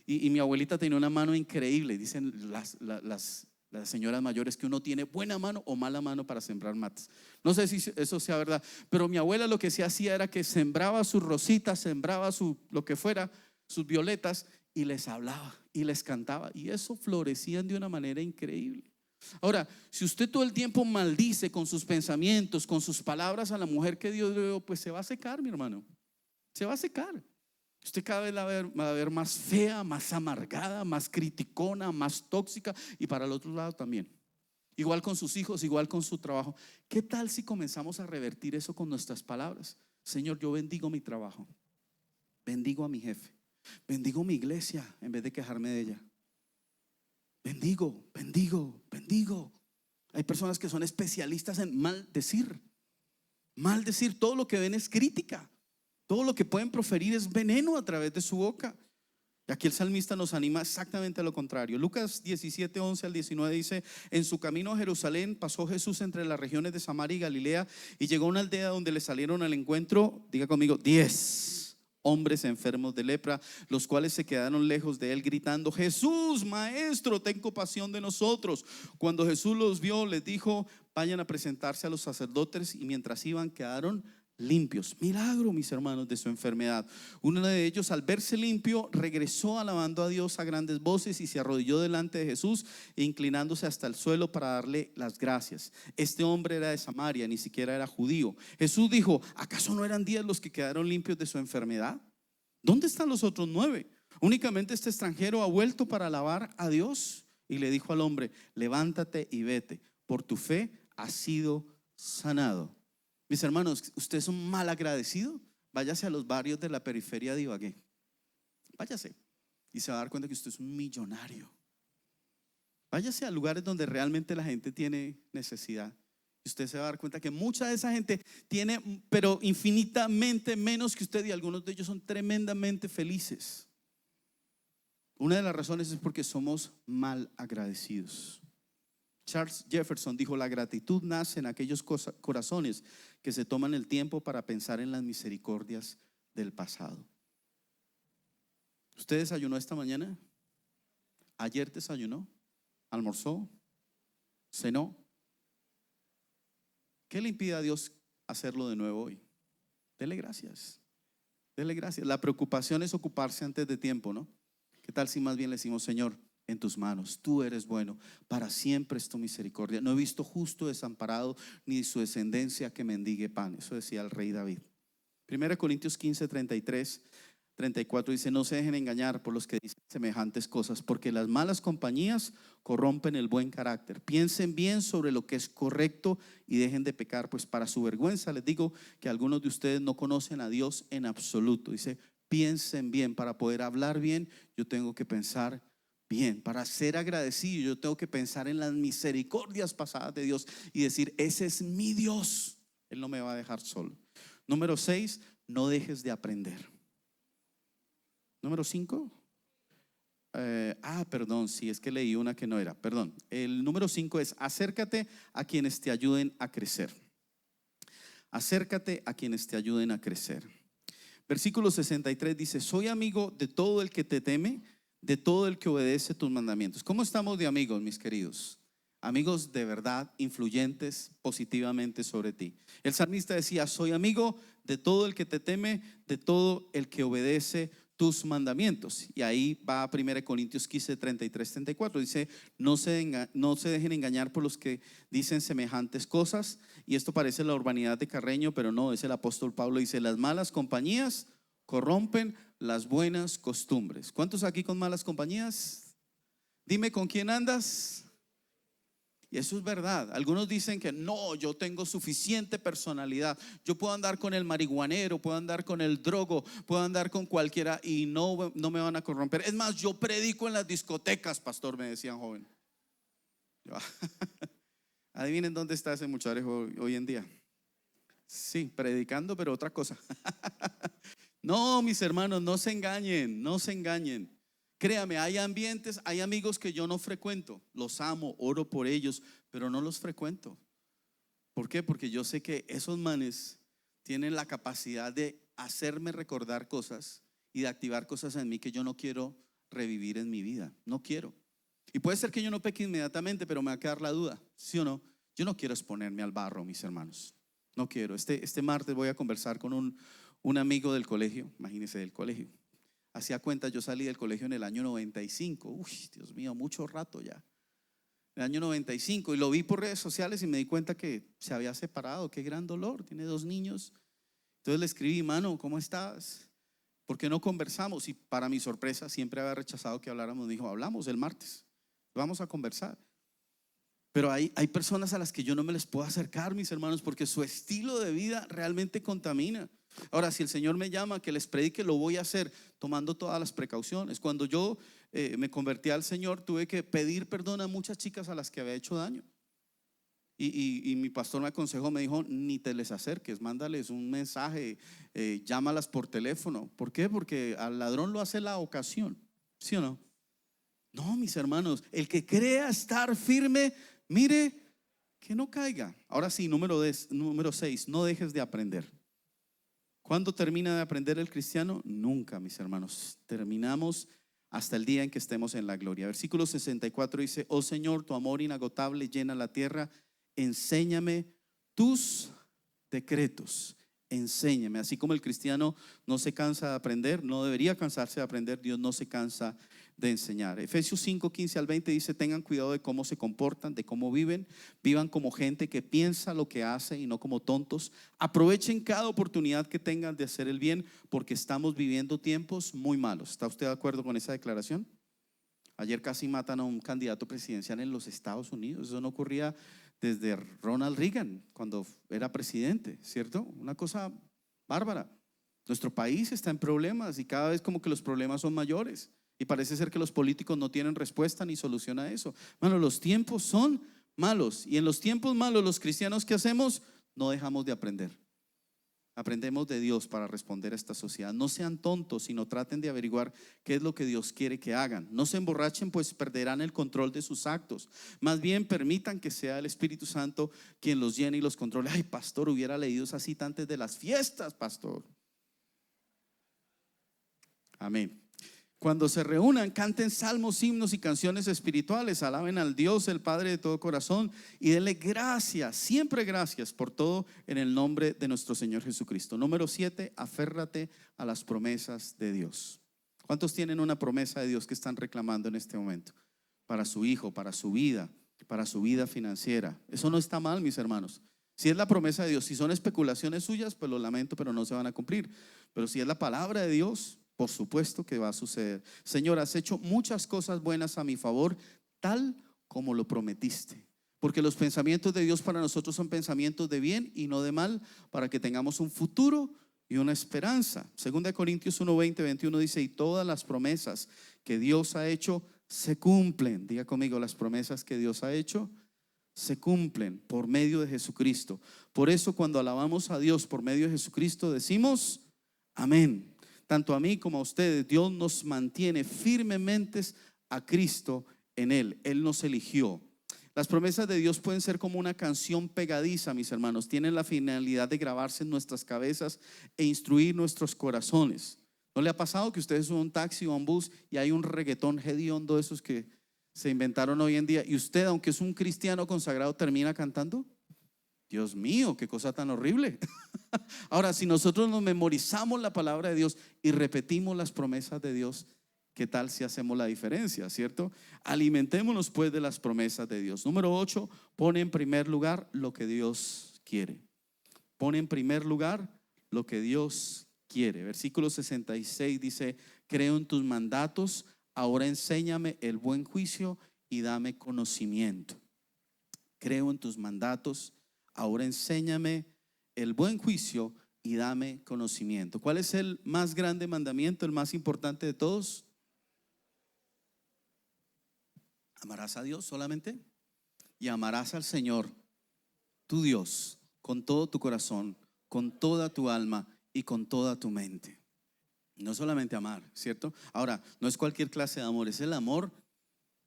y mi abuelita tenía una mano increíble. Dicen las señoras mayores que uno tiene buena mano o mala mano para sembrar matas. No sé si eso sea verdad, pero mi abuela lo que se hacía era que sembraba sus rositas, sembraba lo que fuera, sus violetas, y les hablaba y les cantaba, y eso florecían de una manera increíble. Ahora, si usted todo el tiempo maldice con sus pensamientos, con sus palabras a la mujer que Dios le dio, pues se va a secar, mi hermano. Se va a secar. Usted cada vez la va a ver más fea, más amargada, más criticona, más tóxica, y para el otro lado también. Igual con sus hijos, igual con su trabajo. ¿Qué tal si comenzamos a revertir eso con nuestras palabras? Señor, yo bendigo mi trabajo, bendigo a mi jefe, bendigo mi iglesia en vez de quejarme de ella. Bendigo, bendigo, bendigo. Hay personas que son especialistas en maldecir. Maldecir, todo lo que ven es crítica. Todo lo que pueden proferir es veneno a través de su boca. Y aquí el salmista nos anima exactamente a lo contrario. Lucas 17, 11 al 19 dice: en su camino a Jerusalén pasó Jesús entre las regiones de Samaria y Galilea, y llegó a una aldea donde le salieron al encuentro, diga conmigo, 10 hombres enfermos de lepra, los cuales se quedaron lejos de él gritando: Jesús, maestro, ten compasión de nosotros. Cuando Jesús los vio, les dijo: vayan a presentarse a los sacerdotes. Y mientras iban, quedaron limpios. Milagro, mis hermanos, de su enfermedad. Uno de ellos, al verse limpio, regresó alabando a Dios a grandes voces y se arrodilló delante de Jesús, inclinándose hasta el suelo para darle las gracias. Este hombre era de Samaria, ni siquiera era judío. Jesús dijo: ¿acaso no eran 10 los que quedaron limpios de su enfermedad? ¿Dónde están los otros 9? Únicamente este extranjero ha vuelto para alabar a Dios. Y le dijo al hombre: levántate y vete, por tu fe has sido sanado. Mis hermanos, ¿usted es un mal agradecido? Váyase a los barrios de la periferia de Ibagué. Váyase y se va a dar cuenta que usted es un millonario. Váyase a lugares donde realmente la gente tiene necesidad, y usted se va a dar cuenta que mucha de esa gente tiene, pero infinitamente menos que usted, y algunos de ellos son tremendamente felices. Una de las razones es porque somos mal agradecidos. Charles Jefferson dijo: la gratitud nace en aquellos corazones que se toman el tiempo para pensar en las misericordias del pasado. ¿Usted desayunó esta mañana? ¿Ayer desayunó? ¿Almorzó? ¿Cenó? ¿Qué le impide a Dios hacerlo de nuevo hoy? Dele gracias. Dele gracias. La preocupación es ocuparse antes de tiempo, ¿no? ¿Qué tal si más bien le decimos: Señor, en tus manos, tú eres bueno, para siempre es tu misericordia. No he visto justo desamparado, ni su descendencia que mendigue pan. Eso decía el rey David. 1 Corintios 15, 33, 34 dice: no se dejen engañar por los que dicen semejantes cosas, porque las malas compañías corrompen el buen carácter. Piensen bien sobre lo que es correcto y dejen de pecar, pues para su vergüenza les digo que algunos de ustedes no conocen a Dios en absoluto. Dice: piensen bien. Para poder hablar bien, yo tengo que pensar bien. Para ser agradecido, yo tengo que pensar en las misericordias pasadas de Dios y decir: ese es mi Dios, Él no me va a dejar solo. Número 6, no dejes de aprender. Número 5, perdón, sí, es que leí una que no era, perdón. El número 5 es: acércate a quienes te ayuden a crecer. Acércate a quienes te ayuden a crecer. Versículo 63 dice: soy amigo de todo el que te teme, de todo el que obedece tus mandamientos. ¿Cómo estamos de amigos, mis queridos? Amigos de verdad, influyentes positivamente sobre ti. El salmista decía: soy amigo de todo el que te teme, de todo el que obedece tus mandamientos. Y ahí va 1 Corintios 15, 33, 34. Dice: no se dejen engañar por los que dicen semejantes cosas. Y esto parece la urbanidad de Carreño, pero no, es el apóstol Pablo. Dice: las malas compañías corrompen las buenas costumbres. ¿Cuántos aquí con malas compañías? Dime con quién andas. Y eso es verdad. Algunos dicen que no, yo tengo suficiente personalidad. Yo puedo andar con el marihuanero, puedo andar con el drogo, puedo andar con cualquiera y no me van a corromper. Es más, yo predico en las discotecas, pastor, me decían joven. Adivinen dónde está ese muchacho hoy en día. Sí, predicando, pero otra cosa. No, mis hermanos, no se engañen, no se engañen. Créame, hay ambientes, hay amigos que yo no frecuento. Los amo, oro por ellos, pero no los frecuento. ¿Por qué? Porque yo sé que esos manes tienen la capacidad de hacerme recordar cosas y de activar cosas en mí que yo no quiero revivir en mi vida. No quiero. Y puede ser que yo no peque inmediatamente, pero me va a quedar la duda, ¿sí o no? Yo no quiero exponerme al barro, mis hermanos. No quiero. Este martes voy a conversar con un amigo del colegio. Imagínense, del colegio. Hacía cuenta, yo salí del colegio en el año 95. Uy, Dios mío, mucho rato ya. En el año 95, y lo vi por redes sociales y me di cuenta que se había separado. Qué gran dolor, tiene 2 niños. Entonces le escribí, mano, ¿cómo estás? ¿Por qué no conversamos? Y para mi sorpresa, siempre había rechazado que habláramos. Me dijo, hablamos el martes, vamos a conversar. Pero hay personas a las que yo no me les puedo acercar, mis hermanos, porque su estilo de vida realmente contamina. Ahora, si el Señor me llama a que les predique, lo voy a hacer tomando todas las precauciones. Cuando yo me convertí al Señor, tuve que pedir perdón a muchas chicas a las que había hecho daño. Y mi pastor me aconsejó, me dijo, ni te les acerques, mándales un mensaje, llámalas por teléfono. ¿Por qué? Porque al ladrón lo hace la ocasión, ¿sí o no? No, mis hermanos, el que crea estar firme, mire que no caiga. Ahora sí, número 6, no dejes de aprender. ¿Cuándo termina de aprender el cristiano? Nunca, mis hermanos. Terminamos hasta el día en que estemos en la gloria. Versículo 64 dice, oh Señor, tu amor inagotable llena la tierra. Enséñame tus decretos. Enséñame. Así como el cristiano no se cansa de aprender, no debería cansarse de aprender, Dios no se cansa de enseñar. Efesios 5, 15 al 20 dice, tengan cuidado de cómo se comportan, de cómo viven. Vivan como gente que piensa lo que hace y no como tontos. Aprovechen cada oportunidad que tengan de hacer el bien, porque estamos viviendo tiempos muy malos. ¿Está usted de acuerdo con esa declaración? Ayer casi matan a un candidato presidencial en los Estados Unidos. Eso no ocurría desde Ronald Reagan cuando era presidente, ¿cierto? Una cosa bárbara. Nuestro país está en problemas y cada vez como que los problemas son mayores. Y parece ser que los políticos no tienen respuesta ni solución a eso. Bueno, los tiempos son malos. Y en los tiempos malos, los cristianos, ¿qué hacemos? No dejamos de aprender. Aprendemos de Dios para responder a esta sociedad. No sean tontos, sino traten de averiguar qué es lo que Dios quiere que hagan. No se emborrachen, pues perderán el control de sus actos. Más bien permitan que sea el Espíritu Santo quien los llene y los controle. Ay, pastor, hubiera leído esa cita antes de las fiestas, pastor. Amén. Cuando se reúnan, canten salmos, himnos y canciones espirituales. Alaben al Dios, el Padre de todo corazón, y denle gracias, siempre gracias por todo, en el nombre de nuestro Señor Jesucristo. Número 7, aférrate a las promesas de Dios. ¿Cuántos tienen una promesa de Dios que están reclamando en este momento? Para su hijo, para su vida financiera. Eso no está mal, mis hermanos. Si es la promesa de Dios, si son especulaciones suyas, pues lo lamento, pero no se van a cumplir. Pero si es la palabra de Dios, por supuesto que va a suceder. Señor, has hecho muchas cosas buenas a mi favor, tal como lo prometiste. Porque los pensamientos de Dios para nosotros son pensamientos de bien y no de mal, para que tengamos un futuro y una esperanza. 2 Corintios 1, 20, 21 dice, y todas las promesas que Dios ha hecho se cumplen. Diga conmigo, las promesas que Dios ha hecho se cumplen por medio de Jesucristo. Por eso cuando alabamos a Dios por medio de Jesucristo decimos amén. Tanto a mí como a ustedes, Dios nos mantiene firmemente a Cristo en Él. Él nos eligió. Las promesas de Dios pueden ser como una canción pegadiza, mis hermanos. Tienen la finalidad de grabarse en nuestras cabezas e instruir nuestros corazones. ¿No le ha pasado que ustedes suben un taxi o un bus y hay un reggaetón hediondo de esos que se inventaron hoy en día, y usted, aunque es un cristiano consagrado, termina cantando? Dios mío, qué cosa tan horrible. Ahora, si nosotros nos memorizamos la palabra de Dios y repetimos las promesas de Dios, ¿qué tal si hacemos la diferencia, cierto? Alimentémonos pues de las promesas de Dios. Número 8, pone en primer lugar lo que Dios quiere. Pone en primer lugar lo que Dios quiere. Versículo 66 dice: creo en tus mandatos, ahora enséñame el buen juicio y dame conocimiento. Creo en tus mandatos, ahora enséñame el buen juicio y dame conocimiento. ¿Cuál es el más grande mandamiento, el más importante de todos? Amarás a Dios solamente y amarás al Señor, tu Dios, con todo tu corazón, con toda tu alma y con toda tu mente. No solamente amar, ¿cierto? Ahora, no es cualquier clase de amor, es el amor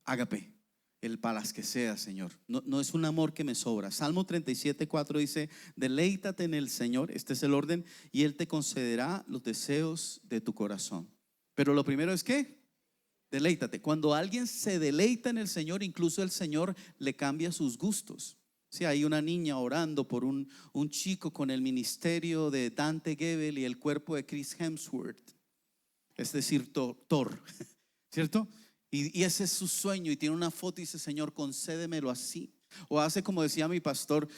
ágape, el para las que sea, Señor. No es un amor que me sobra. Salmo 37:4 dice: deleítate en el Señor, este es el orden, y Él te concederá los deseos de tu corazón. Pero lo primero es ¿qué? Deleítate. Cuando alguien se deleita en el Señor, incluso el Señor le cambia sus gustos. Si hay una niña orando por un chico con el ministerio de Dante Gebel y el cuerpo de Chris Hemsworth, es decir, Thor, ¿cierto? Y ese es su sueño, y tiene una foto y dice: Señor, concédemelo así. O hace como decía mi pastor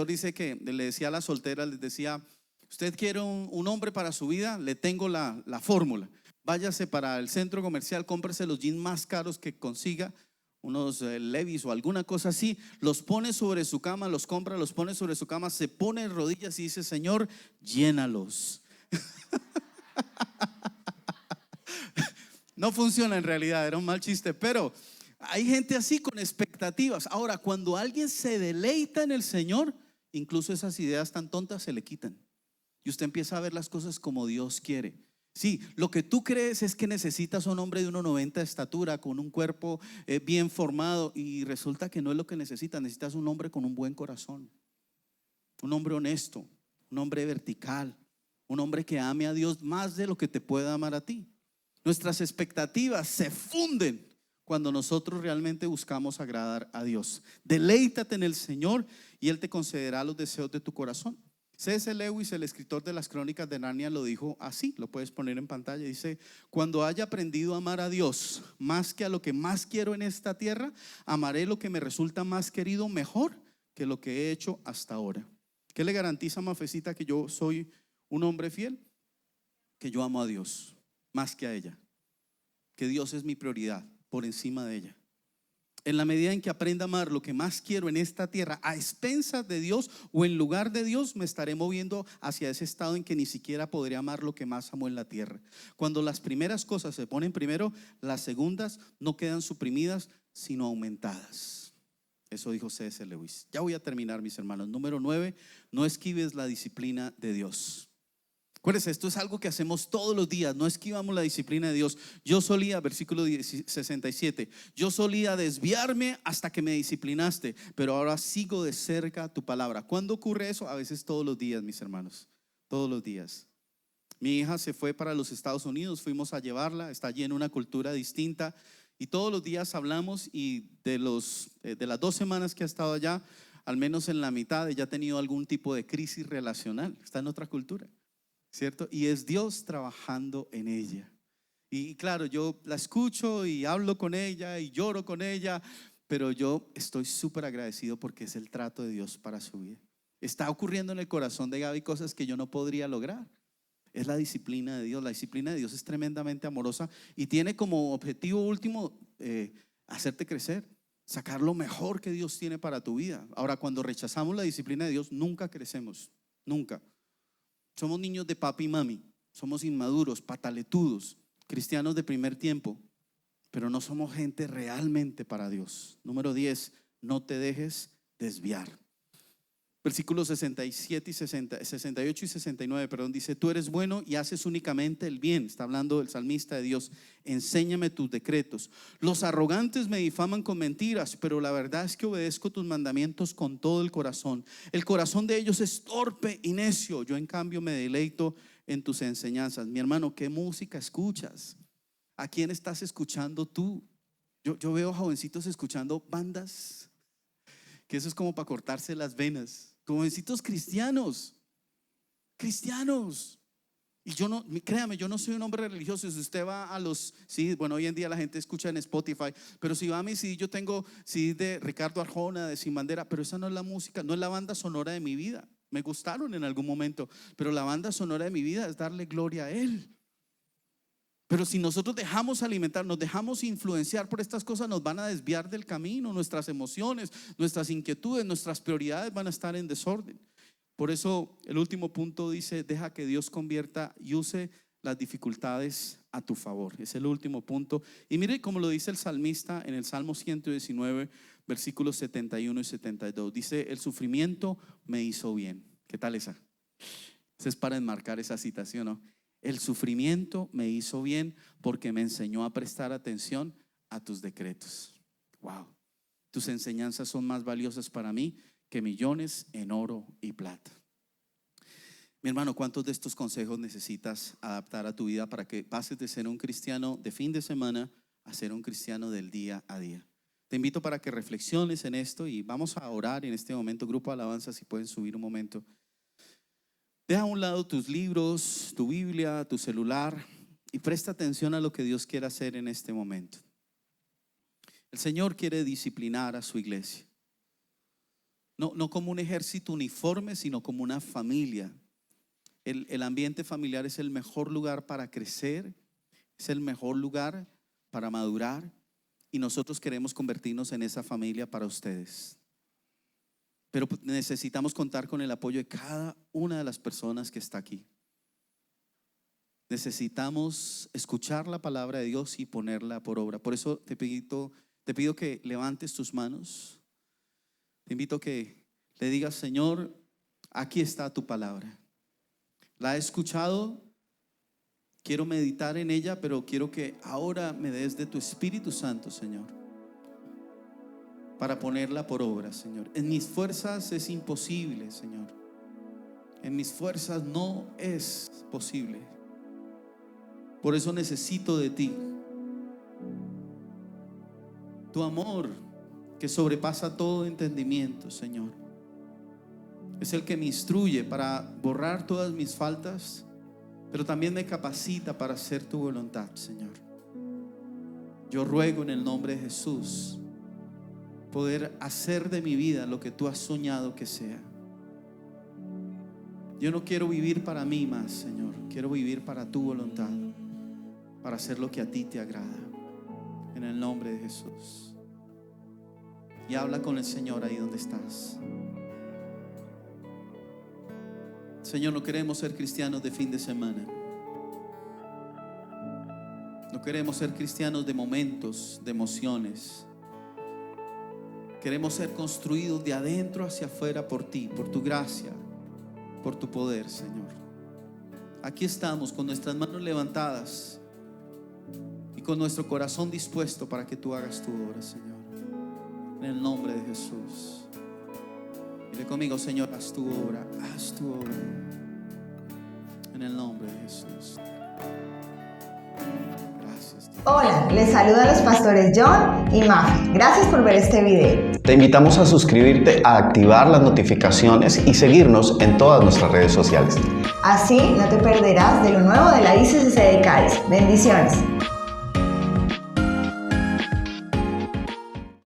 dice que le decía a las solteras, les decía: usted quiere un hombre para su vida, le tengo la fórmula. Váyase para el centro comercial, cómprese los jeans más caros que consiga, unos Levi's o alguna cosa así, los pone sobre su cama, los compra, los pone sobre su cama, se pone en rodillas y dice: Señor, llénalos. No funciona en realidad, era un mal chiste, pero hay gente así con expectativas. Ahora, cuando alguien se deleita en el Señor, incluso esas ideas tan tontas se le quitan y usted empieza a ver las cosas como Dios quiere. Sí, lo que tú crees es que necesitas un hombre de 1,90 de estatura, con un cuerpo bien formado, y resulta que no es lo que necesitas. Necesitas un hombre con un buen corazón, un hombre honesto, un hombre vertical, un hombre que ame a Dios más de lo que te pueda amar a ti. Nuestras expectativas se funden cuando nosotros realmente buscamos agradar a Dios. Deleítate en el Señor y Él te concederá los deseos de tu corazón. C.S. Lewis, el escritor de las Crónicas de Narnia, lo dijo así, lo puedes poner en pantalla. Dice: cuando haya aprendido a amar a Dios más que a lo que más quiero en esta tierra, amaré lo que me resulta más querido mejor que lo que he hecho hasta ahora. ¿Qué le garantiza a Mafecita que yo soy un hombre fiel? Que yo amo a Dios más que a ella, que Dios es mi prioridad por encima de ella. En la medida en que aprenda a amar lo que más quiero en esta tierra a expensas de Dios o en lugar de Dios, me estaré moviendo hacia ese estado en que ni siquiera podré amar lo que más amo en la tierra. Cuando las primeras cosas se ponen primero, las segundas no quedan suprimidas sino aumentadas. Eso dijo C.S. Lewis. Ya voy a terminar, mis hermanos. Número 9, no esquives la disciplina de Dios. Acuérdense, esto es algo que hacemos todos los días, no esquivamos la disciplina de Dios. Yo solía, versículo 67, yo solía desviarme hasta que me disciplinaste, pero ahora sigo de cerca tu palabra. ¿Cuándo ocurre eso? A veces todos los días, mis hermanos, todos los días. Mi hija se fue para los Estados Unidos, fuimos a llevarla, está allí en una cultura distinta y todos los días hablamos, y de las 2 semanas que ha estado allá, al menos en la mitad ella ha tenido algún tipo de crisis relacional, está en otra cultura, ¿cierto? Y es Dios trabajando en ella. Y claro, yo la escucho y hablo con ella y lloro con ella, pero yo estoy súper agradecido porque es el trato de Dios para su vida. Está ocurriendo en el corazón de Gaby cosas que yo no podría lograr. Es la disciplina de Dios. La disciplina de Dios es tremendamente amorosa y tiene como objetivo último hacerte crecer, sacar lo mejor que Dios tiene para tu vida. Ahora, cuando rechazamos la disciplina de Dios, nunca crecemos, nunca. Somos niños de papi y mami, somos inmaduros, pataletudos, cristianos de primer tiempo, pero no somos gente realmente para Dios. Número 10, no te dejes desviar. Versículos 67 y 68 y 69, perdón, dice: tú eres bueno y haces únicamente el bien. Está hablando el salmista de Dios. Enséñame tus decretos. Los arrogantes me difaman con mentiras, pero la verdad es que obedezco tus mandamientos con todo el corazón. El corazón de ellos es torpe y necio. Yo en cambio me deleito en tus enseñanzas. Mi hermano, ¿qué música escuchas? ¿A quién estás escuchando tú? Yo veo jovencitos escuchando bandas, que eso es como para cortarse las venas. Jovencitos cristianos. Y yo no, créame, yo no soy un hombre religioso. Si usted va a los, sí, bueno, hoy en día la gente escucha en Spotify, pero si va a mí, sí, yo tengo CD de Ricardo Arjona, de Sin Bandera, pero esa no es la música, no es la banda sonora de mi vida. me gustaron en algún momento, pero la banda sonora de mi vida es darle gloria a Él. Pero si nosotros dejamos alimentar, nos dejamos influenciar por estas cosas, nos van a desviar del camino. Nuestras emociones, nuestras inquietudes, nuestras prioridades van a estar en desorden. Por eso el último punto dice: deja que Dios convierta y use las dificultades a tu favor. Es el último punto. Y mire cómo lo dice el salmista en el Salmo 119, versículos 71 y 72. Dice: el sufrimiento me hizo bien. ¿Qué tal esa? Esa es para enmarcar esa citación, ¿no? El sufrimiento me hizo bien porque me enseñó a prestar atención a tus decretos. Wow. Tus enseñanzas son más valiosas para mí que millones en oro y plata. Mi hermano, ¿cuántos de estos consejos necesitas adaptar a tu vida para que pases de ser un cristiano de fin de semana a ser un cristiano del día a día? Te invito para que reflexiones en esto y vamos a orar en este momento. Grupo de alabanza, si pueden subir un momento. Deja a un lado tus libros, tu Biblia, tu celular y presta atención a lo que Dios quiere hacer en este momento. El Señor quiere disciplinar a su iglesia. No como un ejército uniforme, sino como una familia. El ambiente familiar es el mejor lugar para crecer, es el mejor lugar para madurar, y nosotros queremos convertirnos en esa familia para ustedes. Pero necesitamos contar con el apoyo de cada una de las personas que está aquí. Necesitamos escuchar la palabra de Dios y ponerla por obra. Por eso te pido que levantes tus manos. Te invito a que le digas: Señor, aquí está tu palabra. La he escuchado, quiero meditar en ella, pero quiero que ahora me des de tu Espíritu Santo, Señor, para ponerla por obra, Señor. En mis fuerzas es imposible, Señor. En mis fuerzas no es posible. Por eso necesito de ti. Tu amor, que sobrepasa todo entendimiento, Señor, es el que me instruye para borrar todas mis faltas, pero también me capacita para hacer tu voluntad, Señor. Yo ruego en el nombre de Jesús poder hacer de mi vida lo que tú has soñado que sea. Yo no quiero vivir para mí más, Señor. Quiero vivir para tu voluntad, para hacer lo que a ti te agrada. En el nombre de Jesús. Y habla con el Señor ahí donde estás. Señor, no queremos ser cristianos de fin de semana. No queremos ser cristianos de momentos, de emociones. Queremos ser construidos de adentro hacia afuera por ti, por tu gracia, por tu poder, Señor. Aquí estamos con nuestras manos levantadas y con nuestro corazón dispuesto para que tú hagas tu obra, Señor. En el nombre de Jesús. Dile conmigo: Señor, haz tu obra, haz tu obra. En el nombre de Jesús. Gracias, Dios. Hola, les saludan los pastores John y Mafi. Gracias por ver este video. Te invitamos a suscribirte, a activar las notificaciones y seguirnos en todas nuestras redes sociales. Así no te perderás de lo nuevo de la ICCC de Cádiz. Bendiciones.